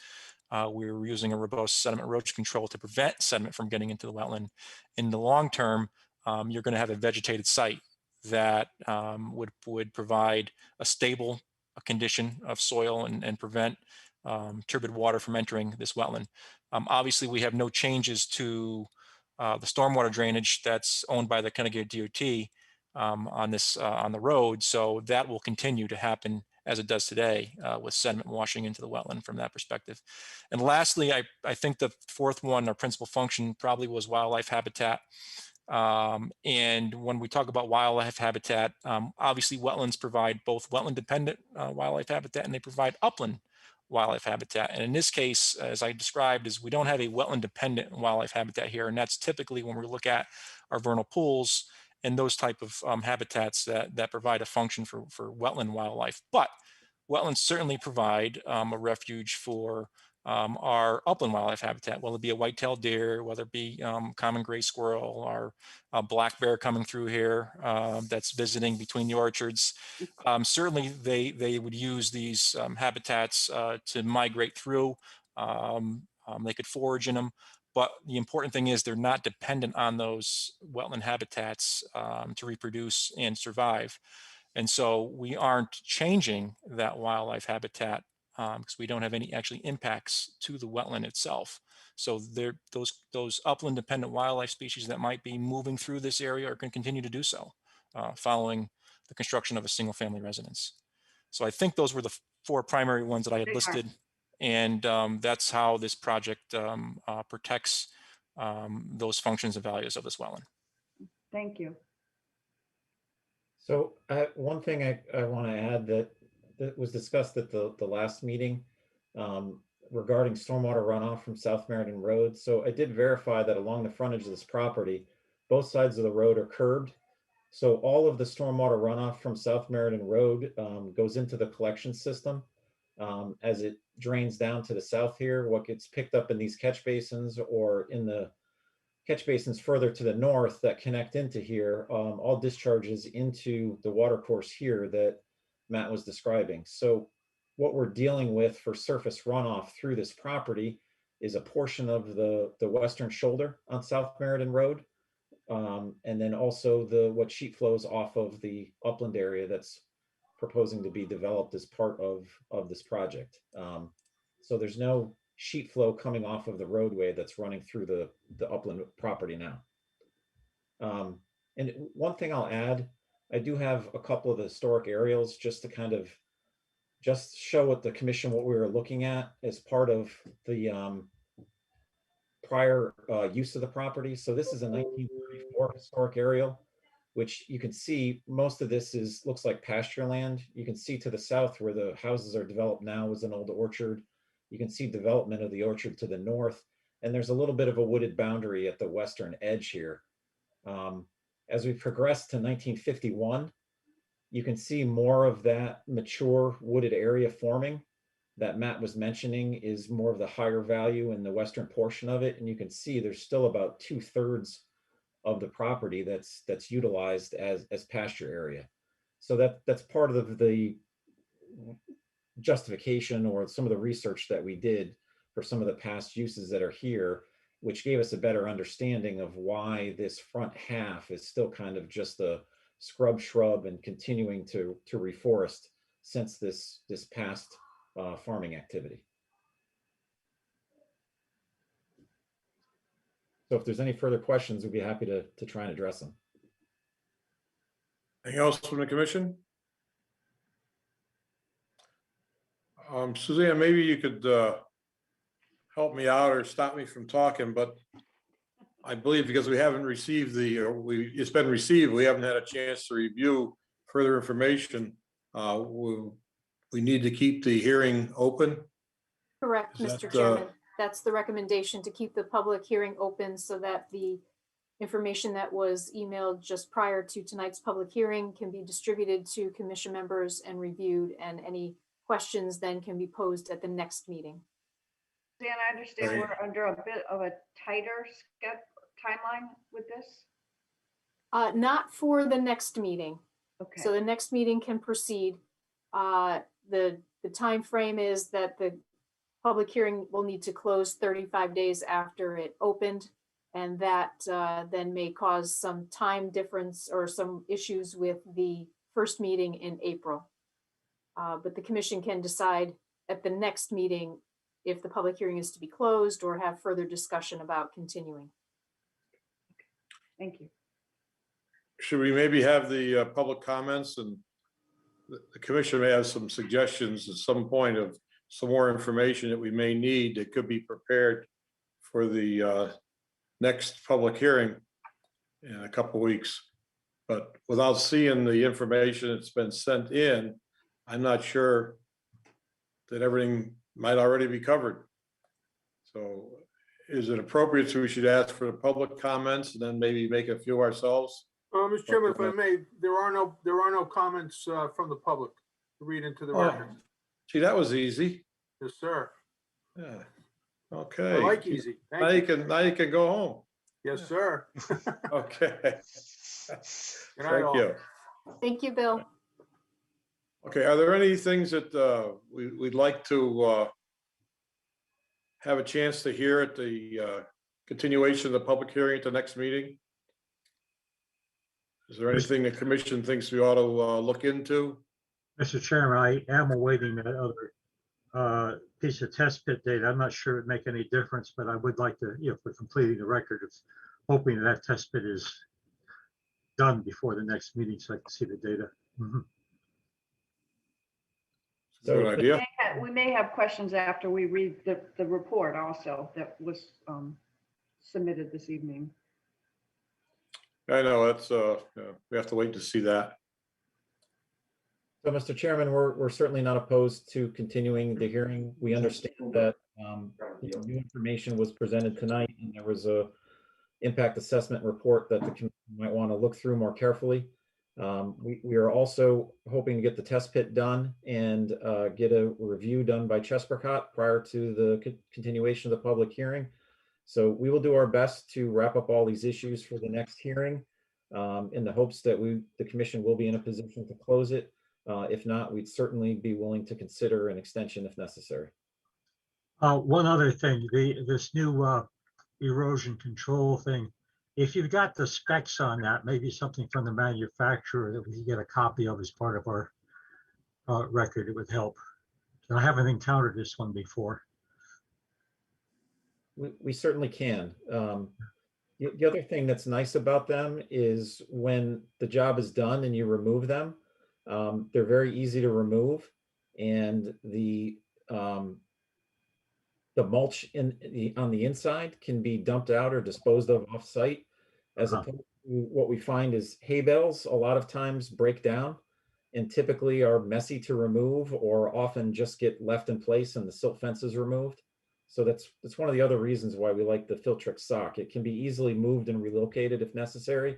we're using a robust sediment erosion control to prevent sediment from getting into the wetland. In the long term, you're going to have a vegetated site that would provide a stable condition of soil and prevent turbid water from entering this wetland. Obviously, we have no changes to the stormwater drainage that's owned by the Connecticut DOT on the road, so that will continue to happen as it does today with sediment washing into the wetland from that perspective. And lastly, I think the fourth one, our principal function, probably was wildlife habitat. And when we talk about wildlife habitat, obviously wetlands provide both wetland dependent wildlife habitat and they provide upland wildlife habitat. And in this case, as I described, is we don't have a wetland dependent wildlife habitat here. And that's typically when we look at our vernal pools and those type of habitats that provide a function for wetland wildlife. But wetlands certainly provide a refuge for our upland wildlife habitat, whether it be a white-tailed deer, whether it be common gray squirrel, or a black bear coming through here that's visiting between the orchards. Certainly they would use these habitats to migrate through. They could forage in them. But the important thing is they're not dependent on those wetland habitats to reproduce and survive. And so we aren't changing that wildlife habitat because we don't have any actually impacts to the wetland itself. So those upland dependent wildlife species that might be moving through this area are going to continue to do so following the construction of a single family residence. So I think those were the four primary ones that I had listed. And that's how this project protects those functions and values of this wetland. Thank you. So one thing I want to add that was discussed at the last meeting regarding stormwater runoff from South Meridian Road. So I did verify that along the frontage of this property, both sides of the road are curbed. So all of the stormwater runoff from South Meridian Road goes into the collection system. As it drains down to the south here, what gets picked up in these catch basins or in the catch basins further to the north that connect into here, all discharges into the water course here that Matt was describing. So what we're dealing with for surface runoff through this property is a portion of the western shoulder on South Meridian Road. And then also what sheet flows off of the upland area that's proposing to be developed as part of this project. So there's no sheet flow coming off of the roadway that's running through the upland property now. And one thing I'll add, I do have a couple of the historic aerials just to kind of just show what the commission, what we were looking at as part of the prior use of the property. So this is a 1934 historic aerial, which you can see most of this looks like pasture land. You can see to the south where the houses are developed now is an old orchard. You can see development of the orchard to the north, and there's a little bit of a wooded boundary at the western edge here. As we progress to 1951, you can see more of that mature wooded area forming that Matt was mentioning is more of the higher value in the western portion of it. And you can see there's still about 2/3 of the property that's utilized as pasture area. So that's part of the justification or some of the research that we did for some of the past uses that are here, which gave us a better understanding of why this front half is still kind of just a shrub and continuing to reforest since this past farming activity. So if there's any further questions, we'd be happy to try and address them. Anything else from the commission? Suzanne, maybe you could help me out or stop me from talking, but I believe because we haven't received it's been received, we haven't had a chance to review further information. We need to keep the hearing open. Correct, Is Mr. that, Chairman. That's the recommendation, to keep the public hearing open so that the information that was emailed just prior to tonight's public hearing can be distributed to commission members and reviewed, and any questions then can be posed at the next meeting. Dan, I understand Right. we're under a bit of a tighter timeline with this. Not for the next meeting. Okay. So the next meeting can proceed. The time frame is that the public hearing will need to close 35 days after it opened, and that then may cause some time difference or some issues with the first meeting in April. But the commission can decide at the next meeting if the public hearing is to be closed or have further discussion about continuing. Thank you. Should we maybe have the public comments, and the commission may have some suggestions at some point of some more information that we may need that could be prepared for the next public hearing in a couple of weeks. But without seeing the information that's been sent in, I'm not sure that everything might already be covered. So is it appropriate, so we should ask for the public comments and then maybe make a few ourselves? Mr. Chairman, if I may, there are no comments from the public to read into the record. Gee, that was easy. Yes, sir. Yeah. I Okay. like easy. Now Thank you. now you can go home. Yes, sir. Okay. Good night, Thank all. you. Thank you, Bill. Okay, are there any things that we'd like to have a chance to hear at the continuation of the public hearing at the next meeting? Is there anything the commission thinks we ought to look into? Mr. Chairman, I am awaiting that other piece of test pit data. I'm not sure it'd make any difference, but I would like to, for completing the record, of hoping that test pit is done before the next meeting so I can see the data. Good So idea. We may have questions after we read the report also that was submitted this evening. I know, that's, we have to wait to see that. So, Mr. Chairman, we're certainly not opposed to continuing the hearing. We understand that new information was presented tonight, and there was a impact assessment report that the commission might want to look through more carefully. We are also hoping to get the test pit done and get a review done by Chespercott prior to the continuation of the public hearing. So we will do our best to wrap up all these issues for the next hearing in the hopes that the commission will be in a position to close it. If not, we'd certainly be willing to consider an extension if necessary. One other thing, this new erosion control thing, if you've got the specs on that, maybe something from the manufacturer that we can get a copy of as part of our record, it would help. I haven't encountered this one before. We certainly can. The other thing that's nice about them is when the job is done and you remove them, they're very easy to remove, and the mulch on the inside can be dumped out or disposed of off-site, as opposed to what we find is hay bales a lot of times break down and typically are messy to remove or often just get left in place and the silt fence is removed. So that's one of the other reasons why we like the Filtrix sock. It can be easily moved and relocated if necessary,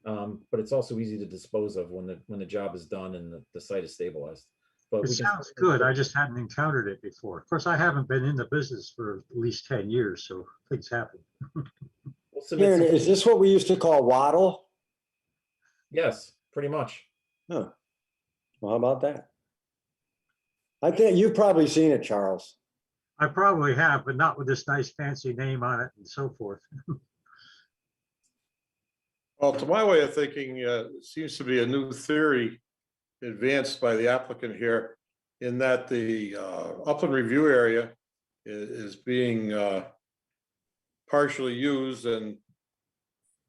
but it's also easy to dispose of when the job is done and the site is stabilized. But It sounds good. I just hadn't encountered it before. Of course, I haven't been in the business for at least 10 years, so things happen. We'll submit Darren, some- is this what we used to call wattle? Yes, pretty much. Huh. Well, how about that? I think you've probably seen it, Charles. I probably have, but not with this nice fancy name on it and so forth. Well, to my way of thinking, it seems to be a new theory advanced by the applicant here, in that the upland review area is being partially used and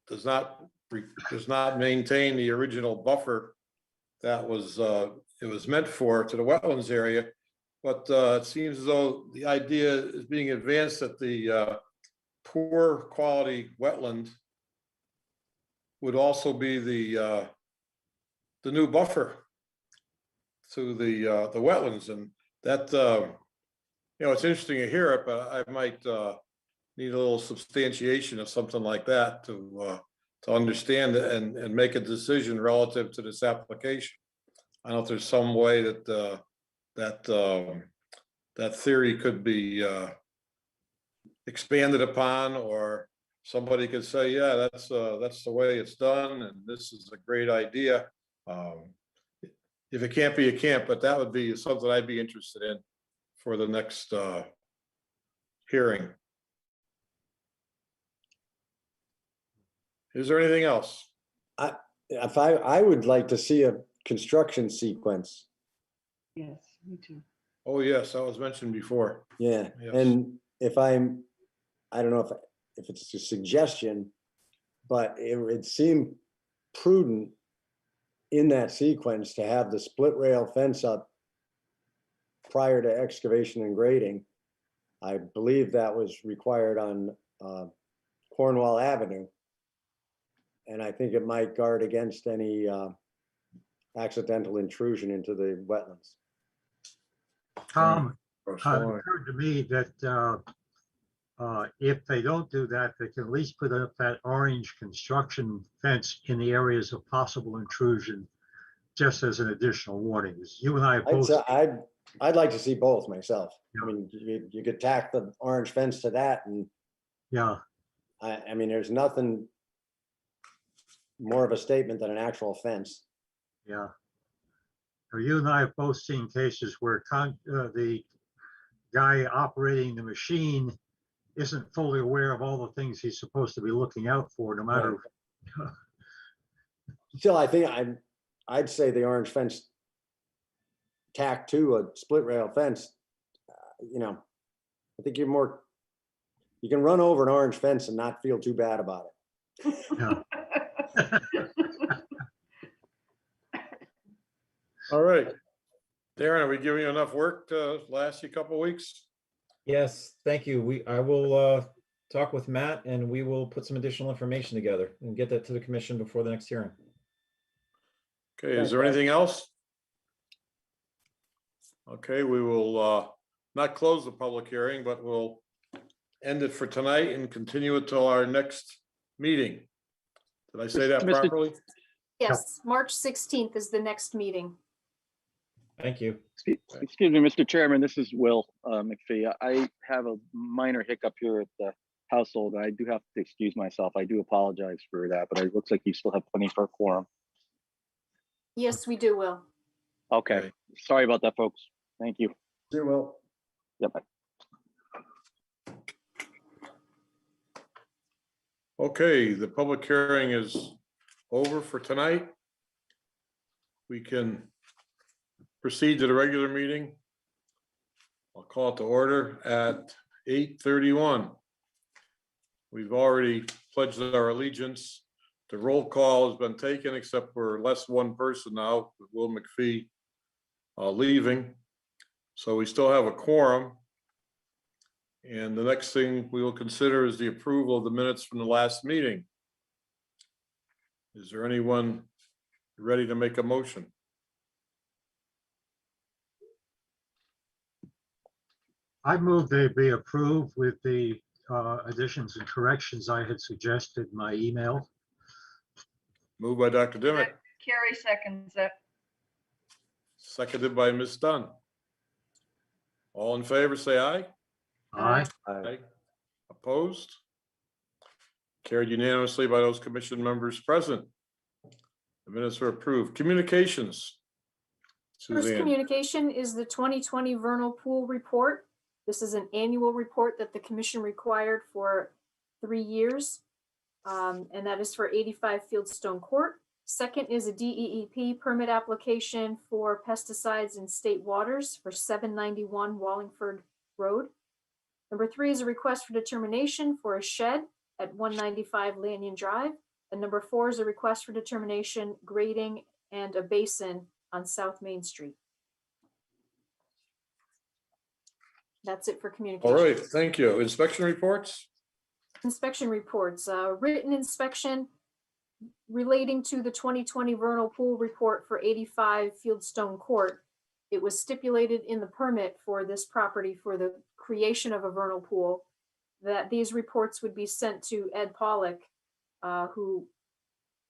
does not maintain the original buffer that was it was meant for to the wetlands area. But it seems as though the idea is being advanced that the poor quality wetland would also be the new buffer to the wetlands, and that it's interesting to hear it, but I might need a little substantiation of something like that to understand it and make a decision relative to this application. I don't know if there's some way that that theory could be expanded upon, or somebody could say, yeah, that's the way it's done, and this is a great idea. If it can't be, it can't, but that would be something I'd be interested in for the next hearing. Is there anything else? I would like to see a construction sequence. Yes, me too. Oh, yes, that was mentioned before. Yeah, Yes. and I don't know if it's a suggestion, but it would seem prudent in that sequence to have the split rail fence up prior to excavation and grading. I believe that was required on Cornwall Avenue. And I think it might guard against any accidental intrusion into the wetlands. Tom, Or it so. occurred to me that if they don't do that, they can at least put up that orange construction fence in the areas of possible intrusion, just as an additional warning. You and I both. I'd like to see both myself. Yeah. I mean, you could tack the orange fence to that, and Yeah, I mean, there's nothing more of a statement than an actual fence. yeah. Now, you and I have both seen cases where the guy operating the machine isn't fully aware of all the things he's supposed to be looking out for, no matter. Still, I think I'd say the orange fence tacked to a split rail fence. I think you can run over an orange fence and not feel too bad about it. Yeah. All right. Darren, are we giving you enough work to last you a couple of weeks? Yes, thank you. I will talk with Matt and we will put some additional information together and get that to the commission before the next hearing. Okay, is there anything else? Okay, we will not close the public hearing, but we'll end it for tonight and continue it till our next meeting. Did I say that Mr. properly? Yes, March 16th is the next meeting. Thank you. Excuse me, Mr. Chairman, this is Will McPhee. I have a minor hiccup here at the household. I do have to excuse myself. I do apologize for that, but it looks like you still have plenty for a quorum. Yes, we do, Will. Okay, Okay. sorry about that, folks. Thank you. You will. Yep. Okay, the public hearing is over for tonight. We can proceed to the regular meeting. I'll call it to order at 8:31. We've already pledged our allegiance. The roll call has been taken, except for less one person now, with Will McPhee leaving. So we still have a quorum. And the next thing we will consider is the approval of the minutes from the last meeting. Is there anyone ready to make a motion? I move they be approved with the additions and corrections I had suggested in my email. Moved by Dr. Dimick, Carrie seconds it. seconded by Ms. Dunn. All in favor, say aye. Aye. Aye. Opposed? Carried unanimously by those commission members present. The minutes are approved. Communications. First Suzanne, communication is the 2020 vernal pool report. This is an annual report that the commission required for 3 years. And that is for 85 Fieldstone Court. Second is a DEEP permit application for pesticides in state waters for 791 Wallingford Road. Number 3 is a request for determination for a shed at 195 Lanyon Drive. And number 4 is a request for determination, grading, and a basin on South Main Street. That's it for communication. all right, thank you. Inspection reports? Inspection reports, written inspection relating to the 2020 vernal pool report for 85 Fieldstone Court. It was stipulated in the permit for this property for the creation of a vernal pool that these reports would be sent to Ed Pollock, who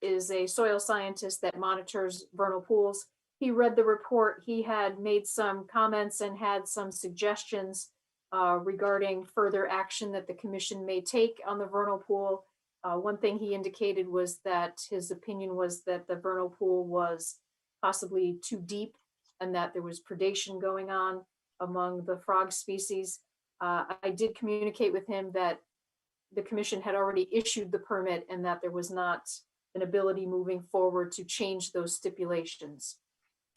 is a soil scientist that monitors vernal pools. He read the report. He had made some comments and had some suggestions regarding further action that the commission may take on the vernal pool. One thing he indicated was that his opinion was that the vernal pool was possibly too deep and that there was predation going on among the frog species. I did communicate with him that the commission had already issued the permit and that there was not an ability moving forward to change those stipulations.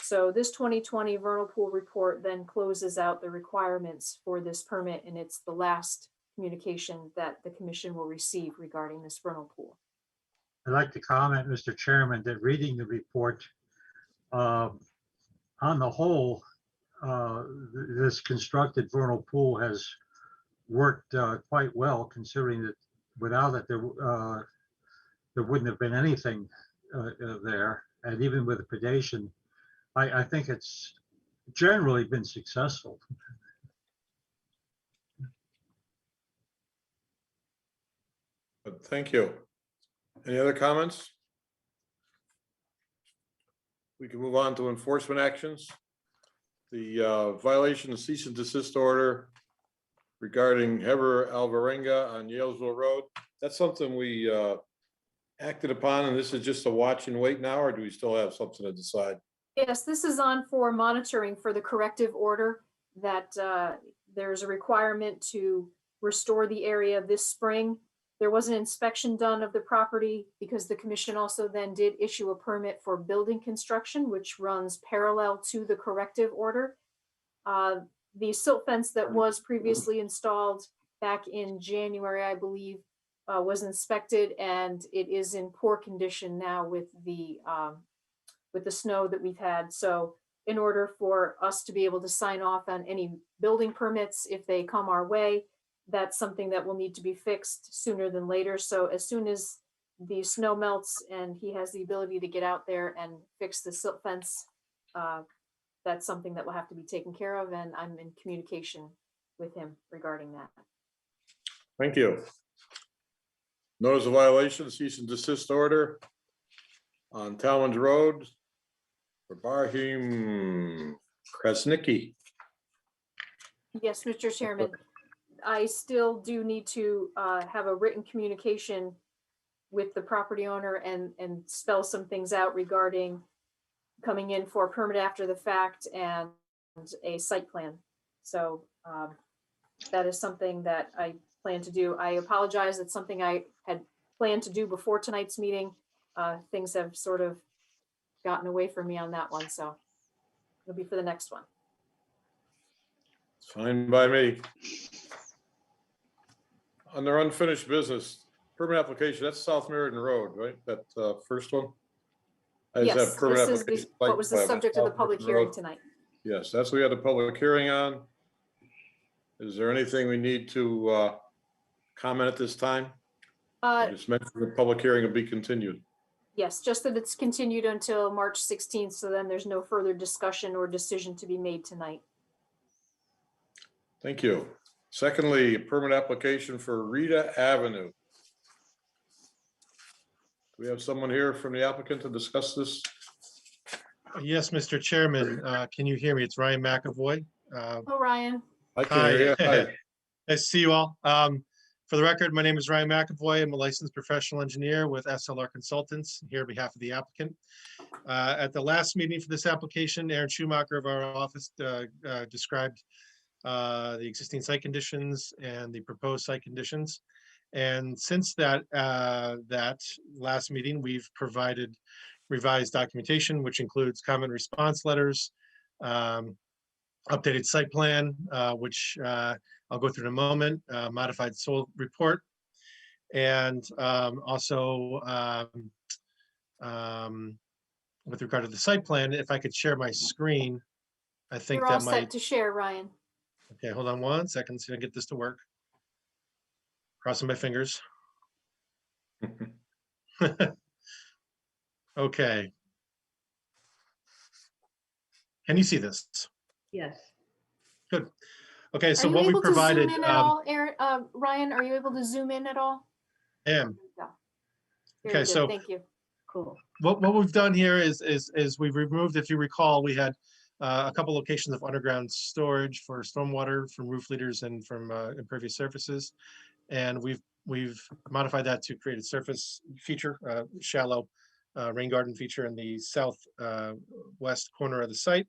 So this 2020 vernal pool report then closes out the requirements for this permit, and it's the last communication that the commission will receive regarding this vernal pool. I'd like to comment, Mr. Chairman, that reading the report, on the whole, this constructed vernal pool has worked quite well, considering that without it, there wouldn't have been anything there. And even with the predation, I think it's generally been successful. Thank you. Any other comments? We can move on to enforcement actions. The violation of cease and desist order regarding Heber Alvarenga on Yalesville Road. That's something we acted upon, and this is just a watch and wait now, or do we still have something to decide? Yes, this is on for monitoring for the corrective order that there's a requirement to restore the area this spring. There was an inspection done of the property because the commission also then did issue a permit for building construction, which runs parallel to the corrective order. The silt fence that was previously installed back in January, I believe, was inspected, and it is in poor condition now with the snow that we've had. So in order for us to be able to sign off on any building permits if they come our way. That's something that will need to be fixed sooner than later. So as soon as the snow melts and he has the ability to get out there and fix the silt fence, that's something that will have to be taken care of, and I'm in communication with him regarding that. Thank you. Notice of violation, cease and desist order on Talmadge Road for Barham Krasnicki. Yes, Mr. Chairman, I still do need to have a written communication with the property owner and spell some things out regarding coming in for a permit after the fact and a site plan. So that is something that I plan to do. I apologize. It's something I had planned to do before tonight's meeting. Things have sort of gotten away from me on that one, so it'll be for the next one. It's fine by me. Under unfinished business, permit application, that's South Meridian Road, right? That first one? Is that Yes, permit this is application what was the site plan subject of the South public Meridian hearing Road? tonight. Yes, that's what we had a public hearing on. Is there anything we need to comment at this time? Just mention the public hearing will be continued. Yes, just that it's continued until March 16th, so then there's no further discussion or decision to be made tonight. Thank you. Secondly, permit application for Rita Avenue. Do we have someone here from the applicant to discuss this? Yes, Mr. Chairman, can you hear me? It's Ryan McAvoy. Oh, Ryan. I can hear you. Hi. Nice to see you all. For the record, my name is Ryan McAvoy. I'm a licensed professional engineer with SLR Consultants here on behalf of the applicant. At the last meeting for this application, Aaron Schumacher of our office described the existing site conditions and the proposed site conditions. And since that last meeting, we've provided revised documentation, which includes comment response letters, updated site plan, which I'll go through in a moment, modified soil report, and also with regard to the site plan, if I could share my screen, I think You're all that set might. to share, Ryan. Okay, hold on 1 second. See if I can get this to work. Crossing my fingers. Okay. Can you see this? Yes. Good. Okay, so Are you what we able to provided, zoom in at all, Aaron? Ryan, are you able to zoom in at all? am. Yeah. Okay, Very good, so thank you. Cool. what we've done here is we've removed, if you recall, we had a couple locations of underground storage for stormwater from roof leaders and from impervious surfaces, and we've modified that to create a surface feature, shallow rain garden feature in the south west corner of the site,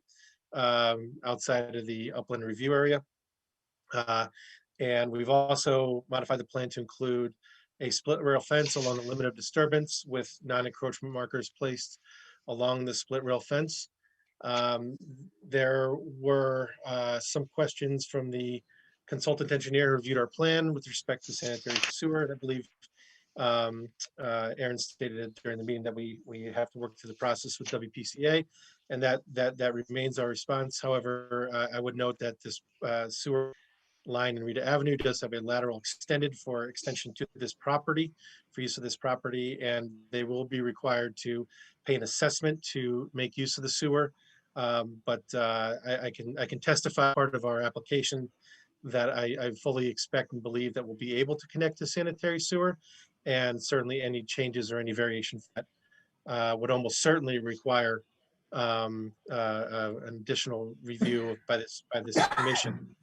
outside of the upland review area. And we've also modified the plan to include a split rail fence along the limit of disturbance with non-encroachment markers placed along the split rail fence. There were some questions from the consultant engineer who reviewed our plan with respect to sanitary sewer. And I believe Aaron stated during the meeting that we have to work through the process with WPCA, and that remains our response. However, I would note that this sewer line in Rita Avenue does have a lateral extended for extension to this property, for use of this property, and they will be required to pay an assessment to make use of the sewer. But I can testify part of our application that I fully expect and believe that we'll be able to connect to sanitary sewer, and certainly any changes or any variation that would almost certainly require an additional review by this commission.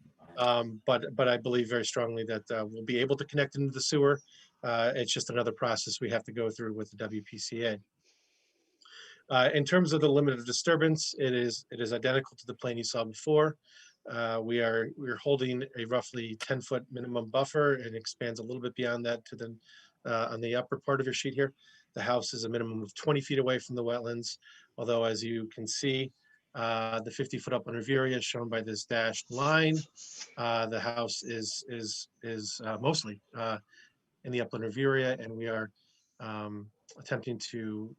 But I believe very strongly that we'll be able to connect into the sewer. It's just another process we have to go through with the WPCA. In terms of the limit of disturbance, it is identical to the plan you saw before. We're holding a roughly 10-foot minimum buffer, and expands a little bit beyond that to the on the upper part of your sheet here. The house is a minimum of 20 feet away from the wetlands, although as you can see, the 50-foot upland review area is shown by this dashed line. The house is mostly in the upland review area, and we are attempting to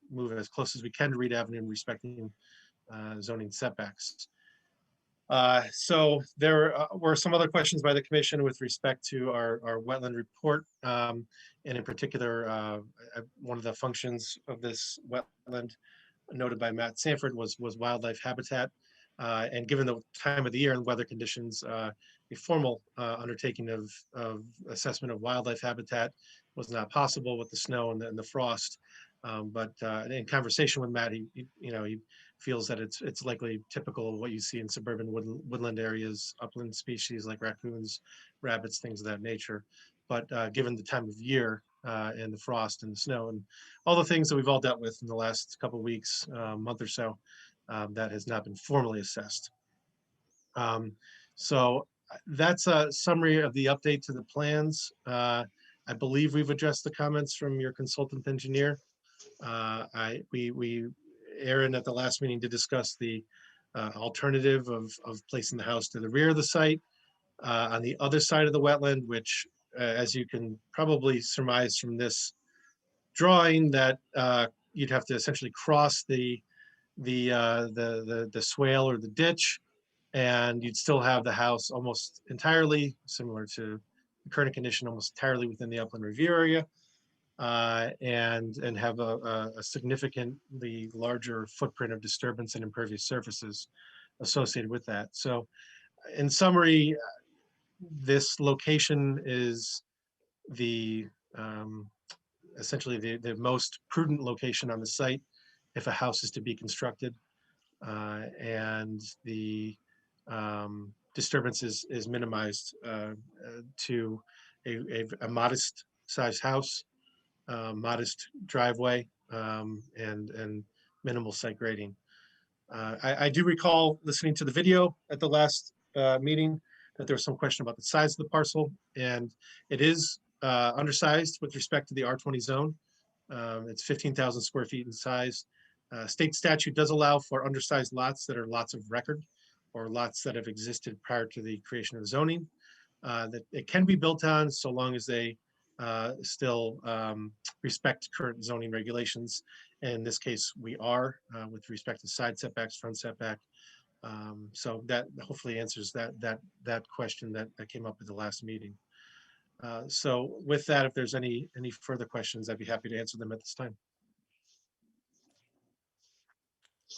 move as close as we can to Reed Avenue, respecting zoning setbacks. So there were some other questions by the commission with respect to our wetland report. And in particular, one of the functions of this wetland noted by Matt Sanford was wildlife habitat. And given the time of the year and weather conditions, a formal undertaking of assessment of wildlife habitat was not possible with the snow and the frost. But in conversation with Matt, he feels that it's likely typical of what you see in suburban woodland areas, upland species like raccoons, rabbits, things of that nature. But given the time of year and the frost and the snow and all the things that we've all dealt with in the last couple of weeks, month or so, that has not been formally assessed. So that's a summary of the update to the plans. I believe we've addressed the comments from your consultant engineer. Aaron at the last meeting did discuss the alternative of placing the house to the rear of the site on the other side of the wetland, which as you can probably surmise from this drawing, that you'd have to essentially cross the swale or the ditch, and you'd still have the house almost entirely similar to the current condition, almost entirely within the upland review area, and have a significantly larger footprint of disturbance and impervious surfaces associated with that. So in summary, this location is the essentially the most prudent location on the site if a house is to be constructed, and the disturbance is minimized to a modest sized house, modest driveway, and minimal site grading. I do recall listening to the video at the last meeting that there was some question about the size of the parcel, and it is undersized with respect to the R20 zone. It's 15,000 square feet in size. State statute does allow for undersized lots that are lots of record or lots that have existed prior to the creation of zoning, that it can be built on so long as they still respect current zoning regulations. And in this case, we are with respect to side setbacks, front setback. So that hopefully answers that question that came up at the last meeting. So with that, if there's any further questions, I'd be happy to answer them at this time.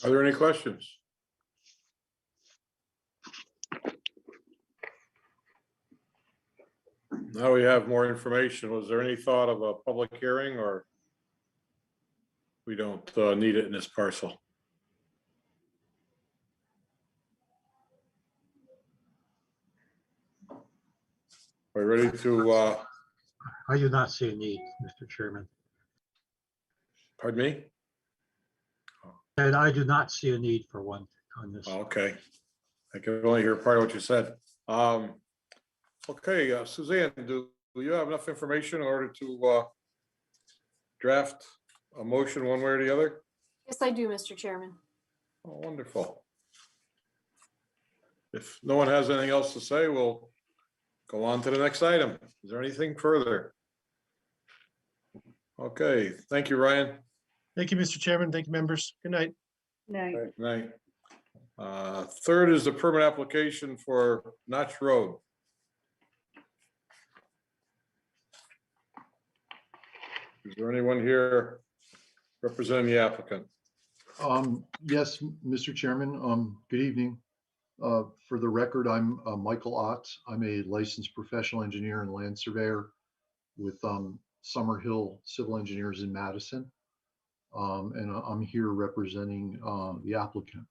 Are there any questions? Now we have more information. Was there any thought of a public hearing, or we don't need it in this parcel? Are we ready to, I do not see a need, Mr. Chairman. pardon me? And I do not see a need for one on this. Okay. I can only hear part of what you said. Okay, Suzanne, do you have enough information in order to draft a motion one way or the other? Yes, I do, Mr. Chairman. Oh, wonderful. If no one has anything else to say, we'll go on to the next item. Is there anything further? Okay, thank you, Ryan. Thank you, Mr. Chairman. Thank you, members. Good night. No. Good night. Third is the permit application for Notch Road. Is there anyone here representing the applicant? Yes, Mr. Chairman. Good evening. For the record, I'm Michael Ott. I'm a licensed professional engineer and land surveyor with Summerhill Civil Engineers in Madison. And I'm here representing the applicant.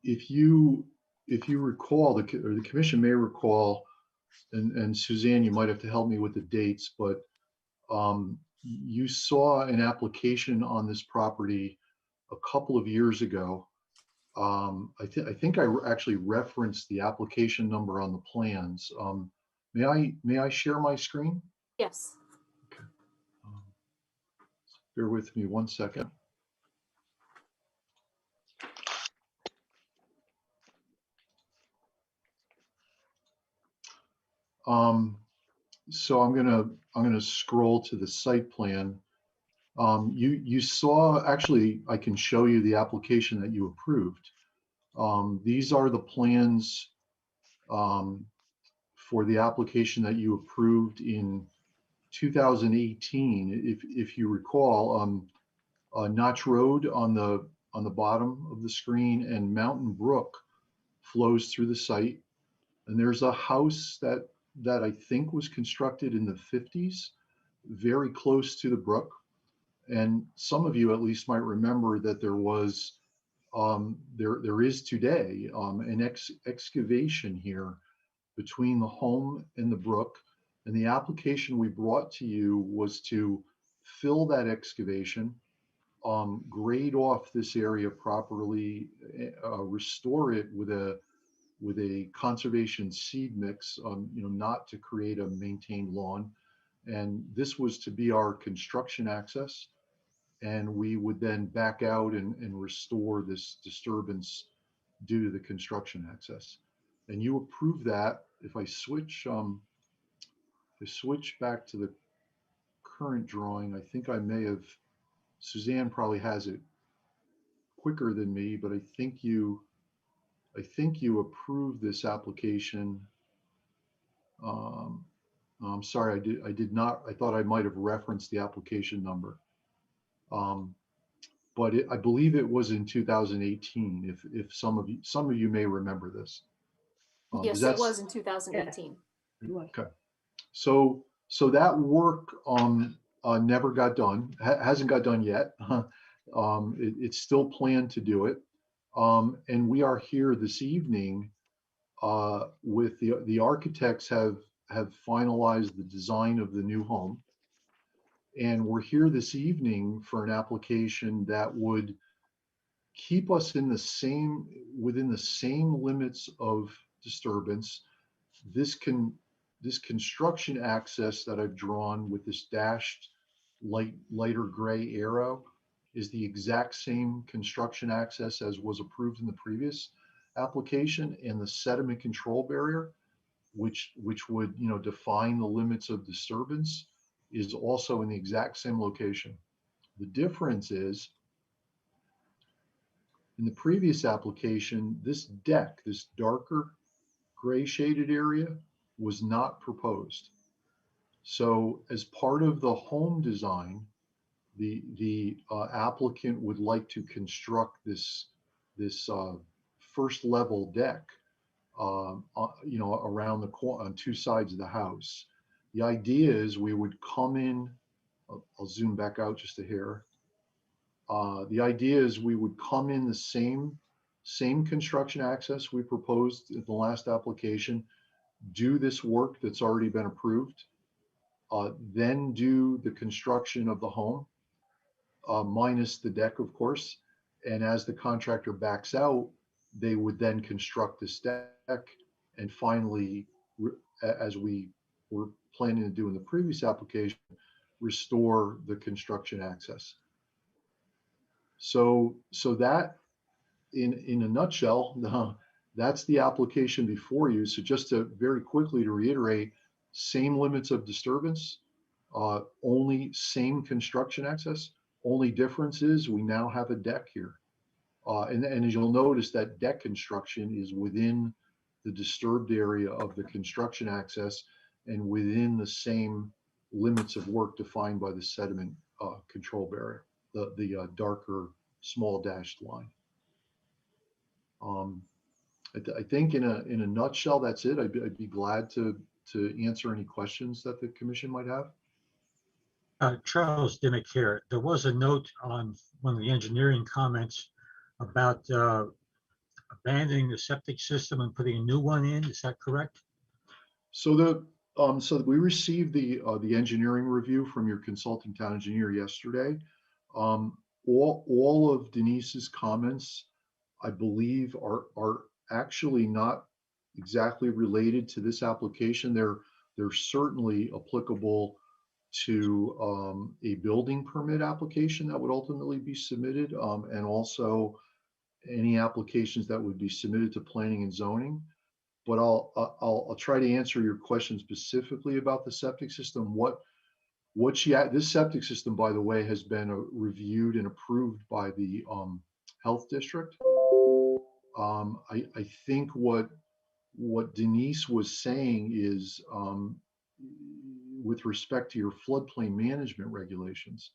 If you recall, the commission may recall, and Suzanne, you might have to help me with the dates, but you saw an application on this property a couple of years ago. I think I actually referenced the application number on the plans. May I share my screen? Yes. Okay. Bear with me one second. So I'm gonna scroll to the site plan, You saw, actually, I can show you the application that you approved. These are the plans for the application that you approved in 2018. If you recall, Notch Road on the bottom of the screen and Mountain Brook flows through the site. And there's a house that I think was constructed in the 50s, very close to the brook. And some of you at least might remember that there was, there is today an excavation here between the home and the brook. And the application we brought to you was to fill that excavation, grade off this area properly, restore it with a conservation seed mix, not to create a maintained lawn. And this was to be our construction access. And we would then back out and restore this disturbance due to the construction access. And you approve that. If I switch back to the current drawing, I think I may have, Suzanne probably has it quicker than me, but I think you approved this application. I'm sorry, I did not. I thought I might have referenced the application number. But I believe it was in 2018. If some of you may remember this. Yes, it was in 2018. Okay. So that work never got done. Hasn't got done yet. It's still planned to do it. And we are here this evening with the architects have finalized the design of the new home. And we're here this evening for an application that would keep us within the same limits of disturbance. This construction access that I've drawn with this dashed lighter gray arrow is the exact same construction access as was approved in the previous application, and the sediment control barrier, which would define the limits of disturbance, is also in the exact same location. The difference is, in the previous application, this deck, this darker gray shaded area, was not proposed. So as part of the home design, the applicant would like to construct this first level deck around the corner on two sides of the house. The idea is we would come in, I'll zoom back out just a hair. The idea is we would come in the same construction access we proposed in the last application, do this work that's already been approved, then do the construction of the home, minus the deck, of course. And as the contractor backs out, they would then construct this deck, and finally, as we were planning to do in the previous application, restore the construction access. So that, in a nutshell, that's the application before you. So just to very quickly to reiterate, same limits of disturbance, only same construction access. Only difference is we now have a deck here. And as you'll notice, that deck construction is within the disturbed area of the construction access and within the same limits of work defined by the sediment control barrier, the darker small dashed line. I think in a nutshell, that's it. I'd be glad to answer any questions that the commission might have. Charles Dimick here. There was a note on one of the engineering comments about abandoning the septic system and putting a new one in. Is that correct? So we received the engineering review from your consulting town engineer yesterday. All of Denise's comments, I believe, are actually not exactly related to this application. They're certainly applicable to a building permit application that would ultimately be submitted, and also any applications that would be submitted to planning and zoning. But I'll try to answer your question specifically about the septic system. What What this septic system, by the way, has been reviewed and approved by the health district. I think what Denise was saying is with respect to your floodplain management regulations,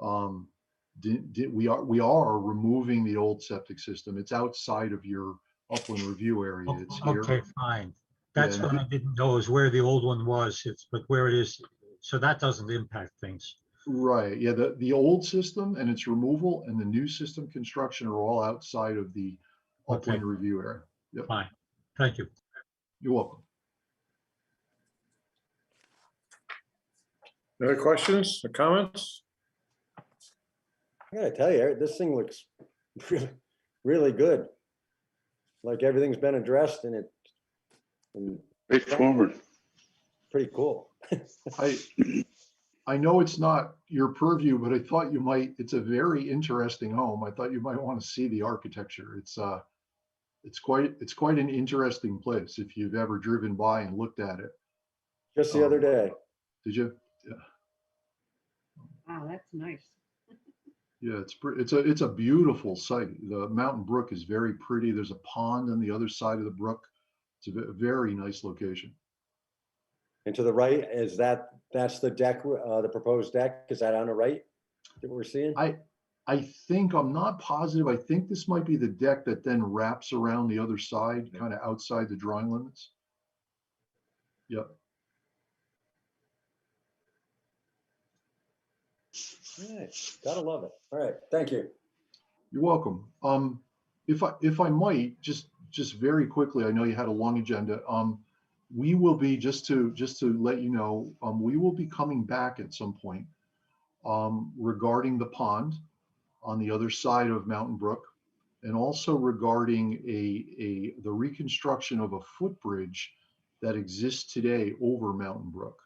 we are removing the old septic system. It's outside of your upland review area. It's here. Okay, fine. That's Yeah. what I didn't know is where the old one was. But where it is, so that doesn't impact things. Right. Yeah. The old system and its removal and the new system construction are all outside of the upland review area. Yep. Fine. Thank you. You're welcome. Any other questions or comments? I gotta tell you, this thing looks really, really good. Like everything's been addressed and Straightforward. pretty cool. I know it's not your purview, but I thought you might. It's a very interesting home. I thought you might want to see the architecture. It's quite an interesting place if you've ever driven by and looked at it. Just the other day. Did you? Yeah. Wow, that's nice. Yeah, it's a beautiful site. The mountain brook is very pretty. There's a pond on the other side of the brook. It's a very nice location. And to the right, that's the deck, the proposed deck? Is that on the right that we're seeing? I think, I'm not positive. I think this might be the deck that then wraps around the other side, kind of outside the drawing limits. Yep. All right, gotta love it. All right, thank you. You're welcome. If I might, just very quickly, I know you had a long agenda. We will be, just to let you know, we will be coming back at some point regarding the pond on the other side of Mountain Brook, and also regarding the reconstruction of a footbridge that exists today over Mountain Brook.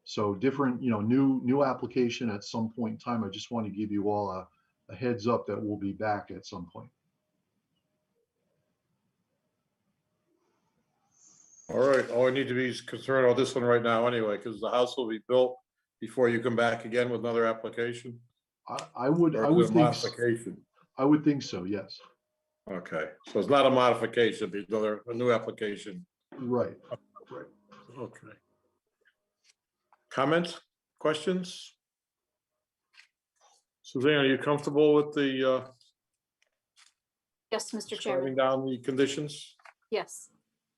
So different, new application at some point in time. I just want to give you all a heads up that we'll be back at some point. All right, all I need to be concerned about this one right now anyway, because the house will be built before you come back again with another application. I would Modification. I would think so, yes. Okay, so it's not a modification, it'd be a new application. Right. Okay. Comments, questions? Suzanne, are you comfortable with the Yes, Mr. scribing Chairman. down the conditions? Yes.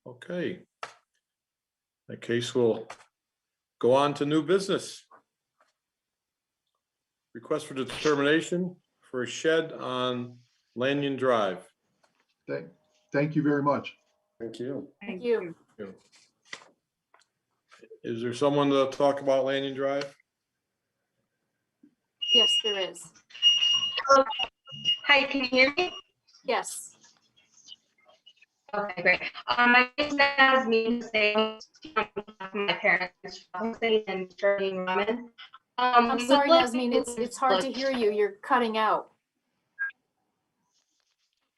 Okay. In that case, we'll go on to new business. Request for determination for a shed on Lanyon Drive. Thank you very much. Thank you. Thank you. Is there someone to talk about Lanyon Drive? Yes, there is. Hi, can you hear me? Yes. Okay, great. My name is Nasmeen Hussain, my parents and Sterling Ramen. I'm sorry, Nasmeen, it's hard to hear you. You're cutting out.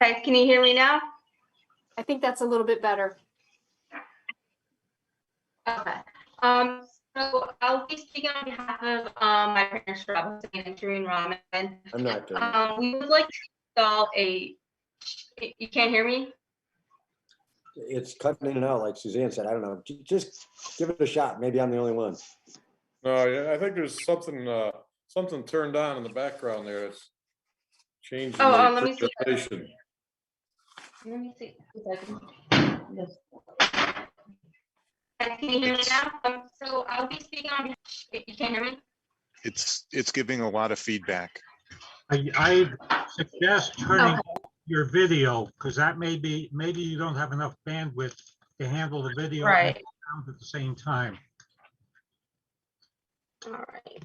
Okay, can you hear me now? I think that's a little bit better. Okay. So I'll be speaking on behalf of my parents, Shrub and Sterling Ramen. I'm not good. We would like to install a. You can't hear me? It's cutting in and out, like Suzanne said. I don't know. Just give it a shot. Maybe I'm the only one. No, yeah, I think there's something turned on in the background there. It's changing the let me see. presentation. Let me see if I can. Yes. Can you hear me now? So I'll be speaking on. You can't hear me? It's giving a lot of feedback. I suggest turning your video, because that maybe you don't have enough bandwidth to handle the video and sound at the same time. All right.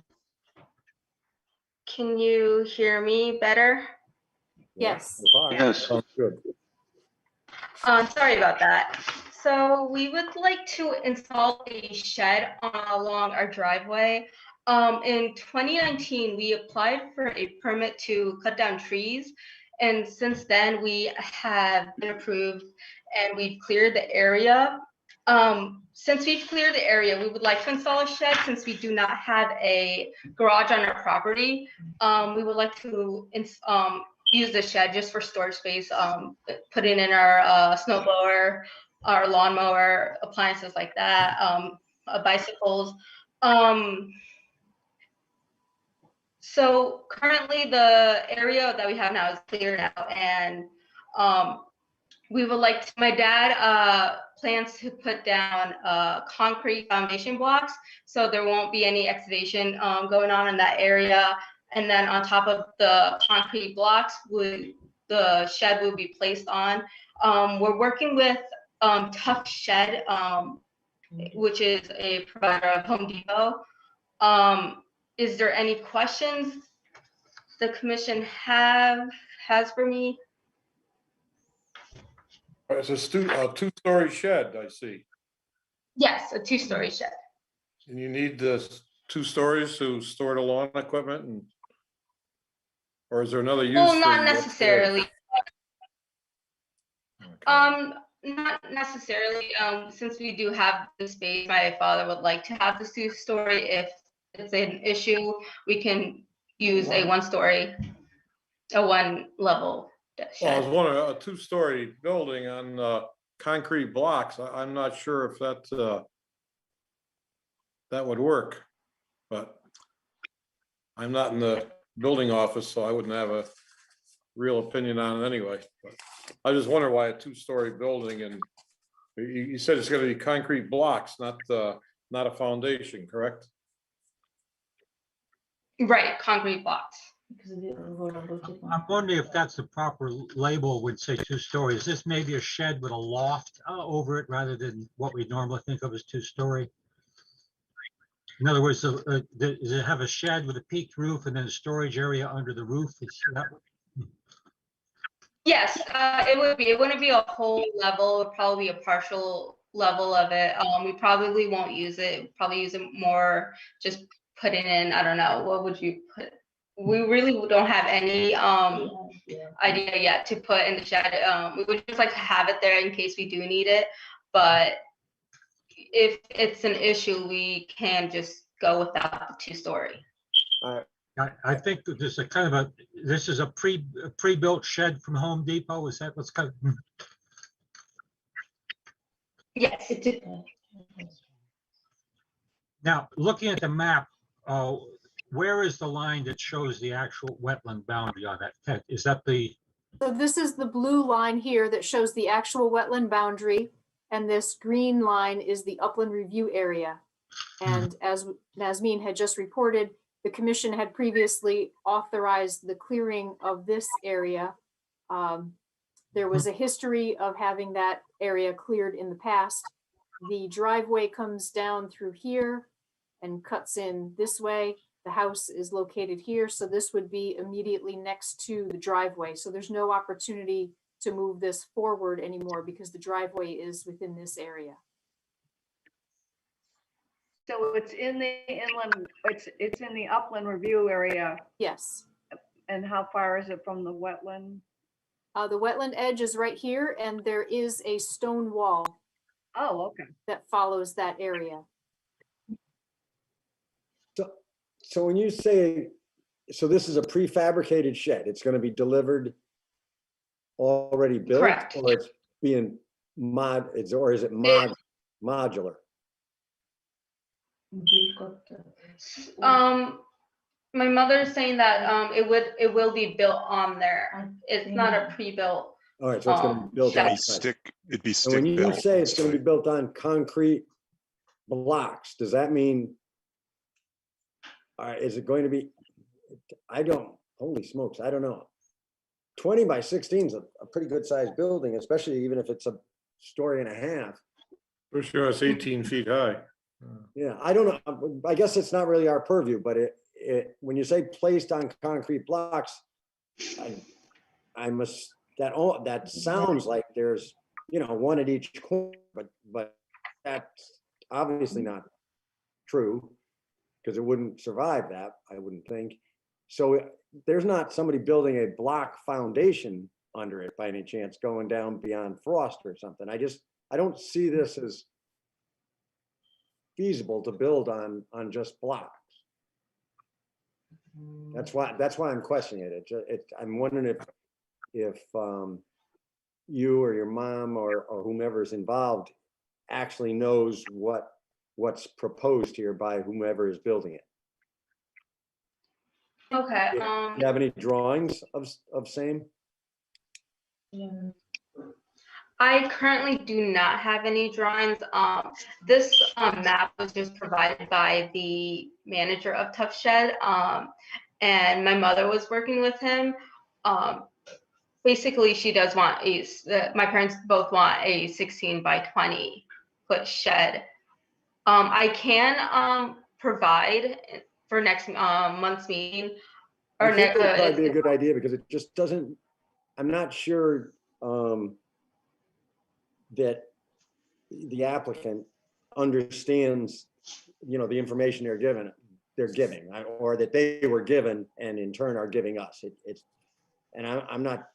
Can you hear me better? Yes. Yes. Sounds good. Sorry about that. So we would like to install a shed along our driveway. In 2019, we applied for a permit to cut down trees. And since then, we have been approved and we've cleared the area. Since we've cleared the area, we would like to install a shed since we do not have a garage on our property. We would like to use the shed just for storage space, putting in our snow blower, our lawnmower, appliances like that, bicycles. So currently the area that we have now is cleared out, and we would like to, my dad plans to put down concrete foundation blocks, so there won't be any excavation going on in that area. And then on top of the concrete blocks, the shed will be placed on. We're working with Tough Shed, which is a provider of Home Depot. Is there any questions the commission has for me? It's a two-story shed, I see. Yes, a 2-story shed. And you need the 2 stories to store the lawn equipment and, or is there another use? Well, for not the necessarily. upstairs? Not necessarily. Since we do have the space, my father would like to have the 2-story. If it's an issue, we can use a 1-story, a 1-level Well, I shed. was wondering, a 2-story building on concrete blocks, I'm not sure if that would work, but I'm not in the building office, so I wouldn't have a real opinion on it anyway. But I just wonder why a 2-story building, and you said it's gonna be concrete blocks, not a foundation, correct? Right, concrete blocks. I'm wondering if that's the proper label, would say 2-story. Is this maybe a shed with a loft over it rather than what we normally think of as 2-story? In other words, does it have a shed with a peaked roof and then a storage area under the roof? Yes, it would be. It wouldn't be a whole level. It would probably be a partial level of it. We probably won't use it. Probably use it more just putting in, I don't know, what would you put? We really don't have any idea yet to put in the shed. We would just like to have it there in case we do need it. But if it's an issue, we can just go without the 2-story. I think that there's a kind of this is a pre-built shed from Home Depot. Is that what's kind of? Yes. Now, looking at the map, where is the line that shows the actual wetland boundary on that? Is that the? So this is the blue line here that shows the actual wetland boundary, and this green line is the upland review area. And as Nazmeen had just reported, the commission had previously authorized the clearing of this area. There was a history of having that area cleared in the past. The driveway comes down through here and cuts in this way. The house is located here, so this would be immediately next to the driveway. So there's no opportunity to move this forward anymore because the driveway is within this area. So it's in the inland, it's in the upland review area. Yes. And how far is it from the wetland? The wetland edge is right here, and there is a stone wall. Oh, okay. That follows that area. So when you say, so this is a prefabricated shed, it's going to be delivered already built? Correct. Or it's being or is it modular? My mother's saying that it will be built on there. It's not a pre-built. All right, so it's going to be built shed. on. It'd be So when stick you built. say it's going to be built on concrete blocks, does that mean, is it going to be, holy smokes, I don't know. 20 by 16 is a pretty good sized building, especially even if it's a 1.5 stories. For sure, it's 18 feet high. Yeah, I don't know. I guess it's not really our purview, but when you say placed on concrete blocks, that sounds like there's, one at each corner, but that's obviously not true because it wouldn't survive that, I wouldn't think. So there's not somebody building a block foundation under it by any chance going down beyond frost or something. I don't see this as feasible to build on just blocks. That's why I'm questioning it. I'm wondering if you or your mom or whomever is involved actually knows what's proposed here by whomever is building it. Okay. Do you have any drawings of same? I currently do not have any drawings. This map was just provided by the manager of Tough Shed, and my mother was working with him. Basically, she does want my parents both want a 16 by 20 foot shed. I can provide for next month's meeting. I think it would probably be a good idea because it just doesn't, I'm not sure that the applicant understands, the information they're giving, or that they were given and in turn are giving us. And I'm not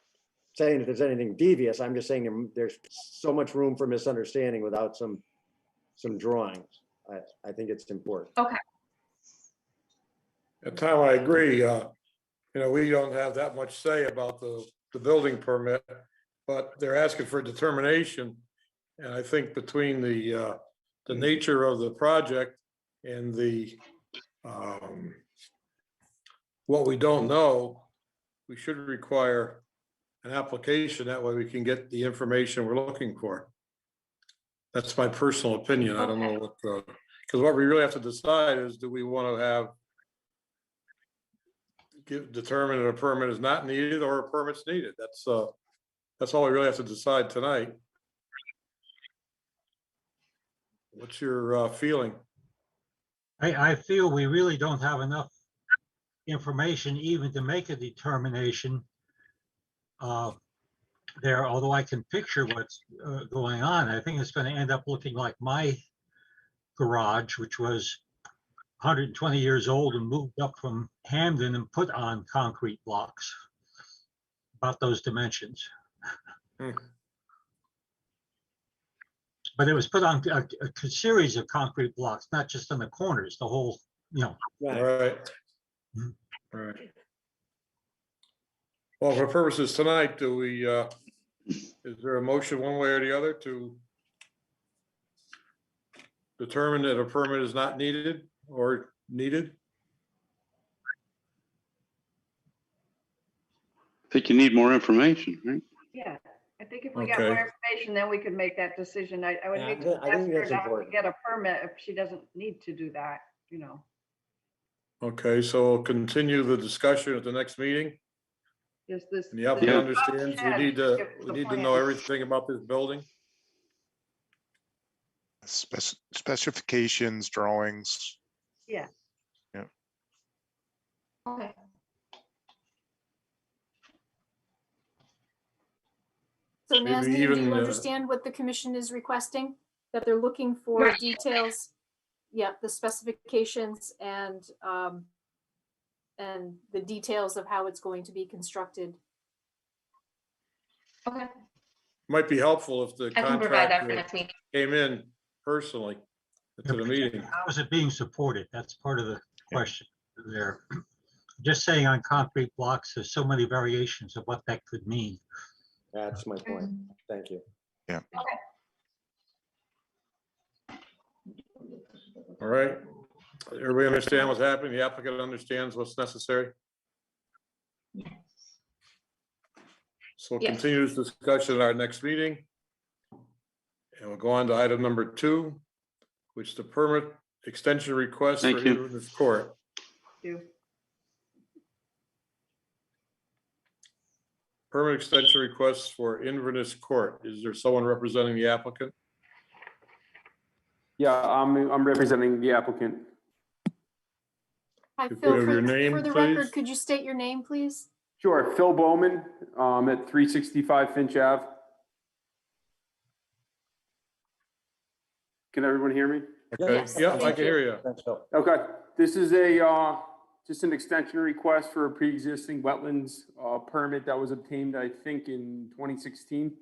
saying that there's anything devious. I'm just saying there's so much room for misunderstanding without some drawings. I think it's important. Okay. At Tom, I agree. We don't have that much say about the building permit, but they're asking for a determination. And I think between the nature of the project and what we don't know, we should require an application. That way we can get the information we're looking for. That's my personal opinion. I don't know what because what we really have to decide is, do we want to determine that a permit is not needed or a permit's needed? That's all we really have to decide tonight. What's your feeling? I feel we really don't have enough information even to make a determination there, although I can picture what's going on. I think it's going to end up looking like my garage, which was 120 years old and moved up from Hamden and put on concrete blocks about those dimensions. But it was put on a series of concrete blocks, not just on the corners, the whole, All right. Mhm. All right. Well, for purposes tonight, do we, is there a motion one way or the other to determine that a permit is not needed or needed? I think you need more information, right? Yeah, I think if we got more information, then we could make that decision. I would hate to I think ask her that's not to important. get a permit if she doesn't need to do that, Okay, so we'll continue the discussion at the next meeting. Just this. And the applicant this understands shed, we give us need the to plan. know everything about this building. Specifications, drawings. Yeah. Yeah. Okay. So Maybe Nasmeen, do even, you understand what the commission is requesting? That they're looking for Right. details? Yeah, the specifications and the details of how it's going to be constructed. Okay. Might be helpful if the I can provide that for contractor next meeting. came in personally to the meeting. how is it being supported? That's part of the question there. Just saying on concrete blocks, there's so many variations of what that could mean. That's my point. Thank you. All right. Everybody understand what's happening? The applicant understands what's necessary? So we'll Yes. continue this discussion at our next meeting. And we'll go on to item number 2, which is the permit extension request for Thank you. Inverness Court. Permit extension request for Inverness Court. Is there someone representing the applicant? Yeah, I'm representing the applicant. Hi, Could Phil, you have your for name, the please? record, could you state your name, please? Sure, Phil Bowman, at 365 Finch Ave. Can everyone hear me? Okay, Yes, yeah, I thank can you. hear you. Thanks, Phil. Okay, this is just an extension request for a pre-existing wetlands permit that was obtained, I think, in 2016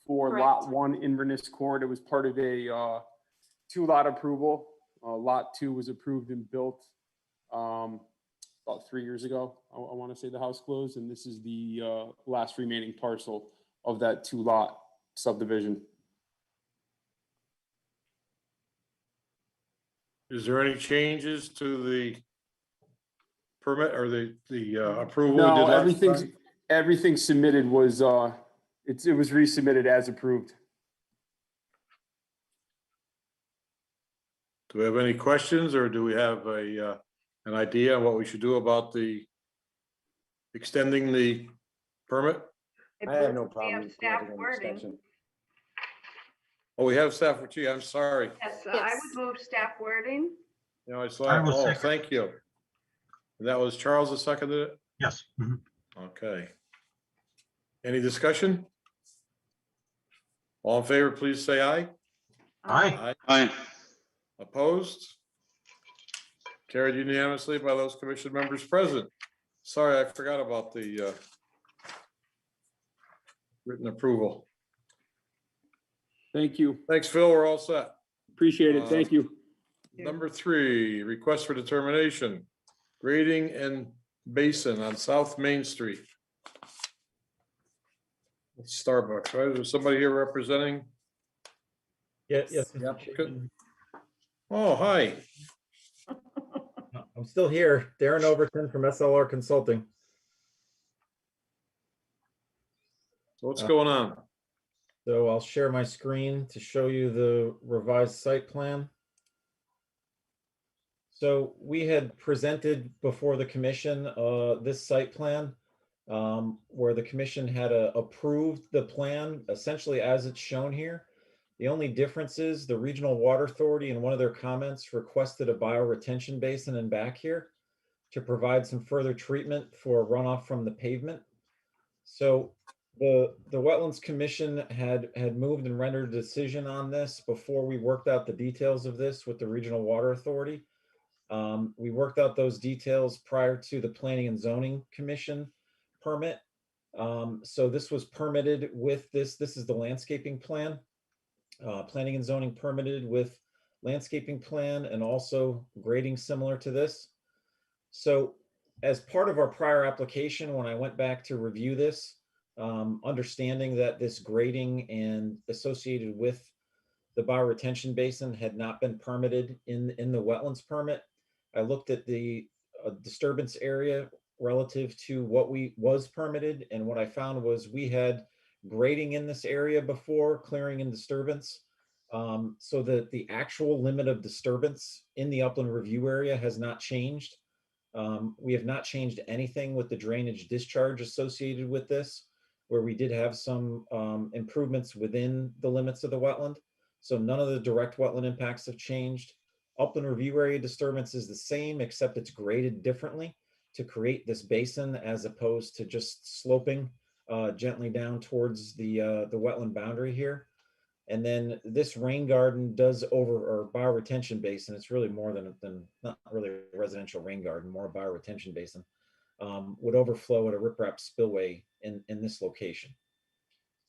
for Correct. Lot 1 Inverness Court. It was part of a 2-lot approval Lot 2 was approved and built about 3 years ago. I want to say the house closed, and this is the last remaining parcel of that 2-lot subdivision. Is there any changes to the permit or the approval? we No, did last time? everything submitted was it was resubmitted as approved. Do we have any questions, or do we have an idea on what we should do about the extending the permit? I have no We problem. have staff granting an wording. extension. Oh, we have staff, gee, I'm sorry. Yes, I Yes. would move staff wording. You know, I saw, I will oh, second. thank you. And that was Charles that seconded it? Yes. Mhm. Okay. Any discussion? All in favor, please say aye. Aye. Aye. Opposed? Carried unanimously by those commission members present. Sorry, I forgot about the written approval. Thank you. Thanks, Phil. We're all set. Appreciate it. Thank you. Number 3, request for determination, grading and basin on South Main Street. It's Starbucks, right? Is there somebody here representing? Yes. the Mr. applicant? Chairman. Oh, hi. I'm still here. Darren Overton from SLR Consulting. So what's going on? So I'll share my screen to show you the revised site plan. So we had presented before the commission this site plan where the commission had approved the plan essentially as it's shown here. The only difference is the Regional Water Authority in one of their comments requested a bioretention basin in back here to provide some further treatment for runoff from the pavement. So the Wetlands Commission had moved and rendered a decision on this before we worked out the details of this with the Regional Water Authority. We worked out those details prior to the Planning and Zoning Commission permit. So this was permitted with this is the landscaping plan. Planning and Zoning permitted with landscaping plan and also grading similar to this. So as part of our prior application, when I went back to review this, understanding that this grading and associated with the bioretention basin had not been permitted in the wetlands permit, I looked at the disturbance area relative to what was permitted, and what I found was we had grading in this area before clearing and disturbance, so that the actual limit of disturbance in the upland review area has not changed. We have not changed anything with the drainage discharge associated with this, where we did have some improvements within the limits of the wetland. So none of the direct wetland impacts have changed. Upland review area disturbance is the same, except it's graded differently to create this basin as opposed to just sloping gently down towards the wetland boundary here. And then this rain garden does or bioretention basin, it's really more than not really a residential rain garden, more a bioretention basin, would overflow at a riprap spillway in this location.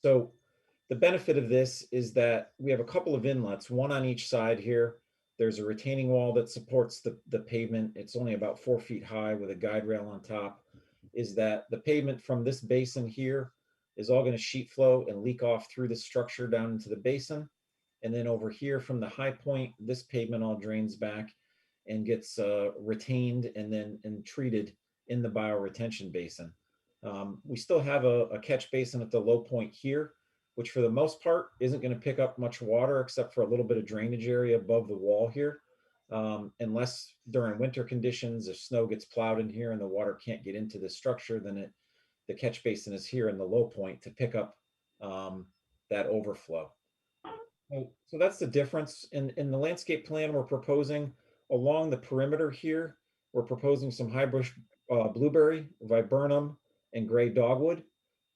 So the benefit of this is that we have a couple of inlets, one on each side here. There's a retaining wall that supports the pavement. It's only about 4 feet high with a guide rail on top. Is that the pavement from this basin here is all going to sheet flow and leak off through the structure down into the basin. And then over here from the high point, this pavement all drains back and gets retained and then treated in the bioretention basin. We still have a catch basin at the low point here, which for the most part isn't going to pick up much water except for a little bit of drainage area above the wall here. Unless during winter conditions, if snow gets plowed in here and the water can't get into the structure, then the catch basin is here in the low point to pick up that overflow. So that's the difference. In the landscape plan we're proposing along the perimeter here, we're proposing some high bush blueberry, viburnum, and gray dogwood.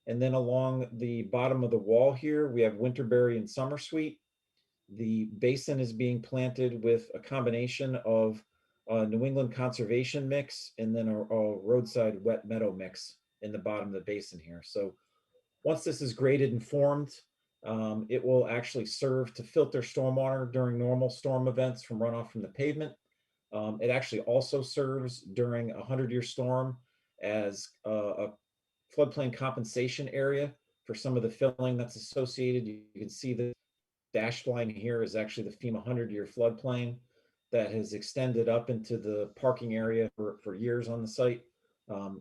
And then along the bottom of the wall here, we have winterberry and summer sweet. The basin is being planted with a combination of New England conservation mix and then a roadside wet meadow mix in the bottom of the basin here. So once this is graded and formed, It will actually serve to filter stormwater during normal storm events from runoff from the pavement. It actually also serves during a 100-year storm as a floodplain compensation area for some of the filling that's associated. You can see the dashed line here is actually the FEMA 100-year floodplain that has extended up into the parking area for years on the site.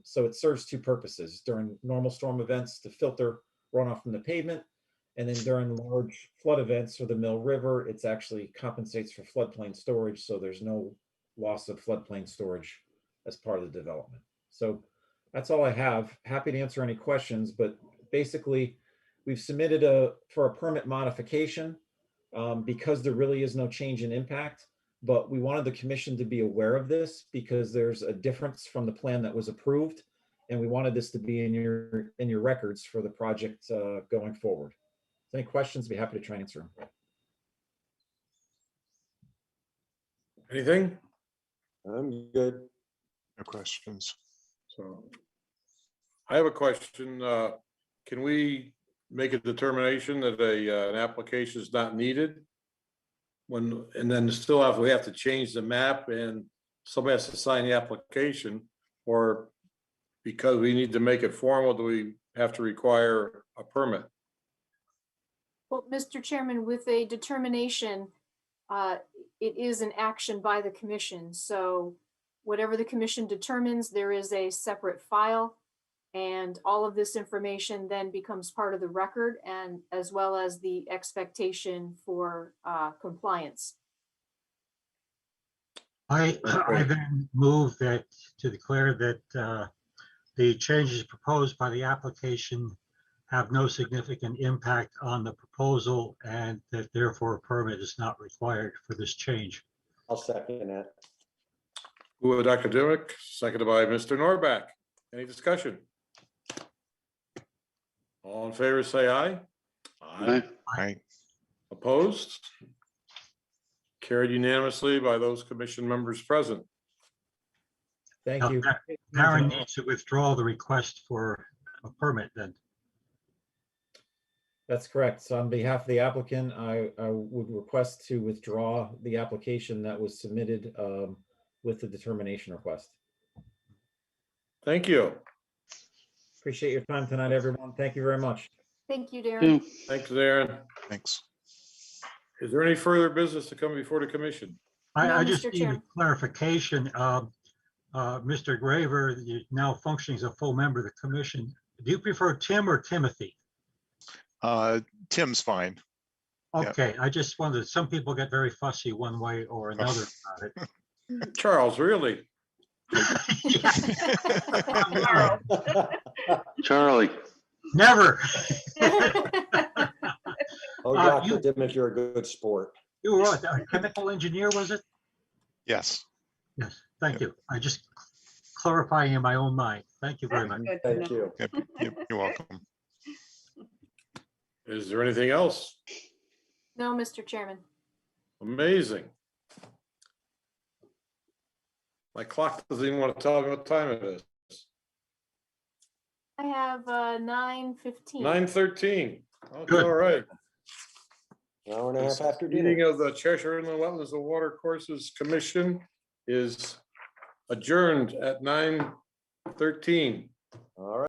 So it serves two purposes: during normal storm events to filter runoff from the pavement, and then during large flood events or the Mill River, it's actually compensates for floodplain storage, so there's no loss of floodplain storage as part of the development. So that's all I have. Happy to answer any questions, but basically we've submitted for a permit modification because there really is no change in impact, but we wanted the commission to be aware of this because there's a difference from the plan that was approved, and we wanted this to be in your records for the project going forward. Any questions, be happy to try and answer them. Anything? I'm good. No questions. So I have a question. Can we make a determination that an application is not needed? And then we have to change the map and somebody has to sign the application, or because we need to make it formal, do we have to require a permit? Well, Mr. Chairman, with a determination, it is an action by the commission. So whatever the commission determines, there is a separate file, and all of this information then becomes part of the record, and as well as the expectation for compliance. I then move that to declare that the changes proposed by the application have no significant impact on the proposal, and that therefore a permit is not required for this change. I'll second that. Who, Dr. Dimick, seconded by Mr. Norback. Any discussion? All in favor, say aye. Aye. Opposed? Carried unanimously by those commission members present. Thank Now, you. Darren needs to withdraw the request for a permit then. That's correct. So on behalf of the applicant, I would request to withdraw the application that was submitted with the determination request. Thank you. Appreciate your time tonight, everyone. Thank you very much. Thank you, Darren. Thanks, Darren. Thanks. Is there any further business to come before the commission? No, I just Mr. need a Chairman. clarification. Mr. Graver, you're now functioning as a full member of the commission. Do you prefer Tim or Timothy? Tim's fine. Yeah. Okay, I just wondered, some people get very fussy one way or another about it. Charles, really? Charlie, Never. Oh, Dr. Dimick, you're a good sport. You were right. A chemical engineer, was it? Yes. Yes, thank you. I just clarifying in my own mind. Thank you very much. Good to Thank know. you. You're welcome. Is there anything else? No, Mr. Chairman. Amazing. My clock doesn't even want to tell me what time it is. I have 9:15. 9:13. Okay, Good. all right. An hour and a half after dinner. Meeting of the Cheshire Inland Wetlands and Watercourses Commission is adjourned at 9:13. All right.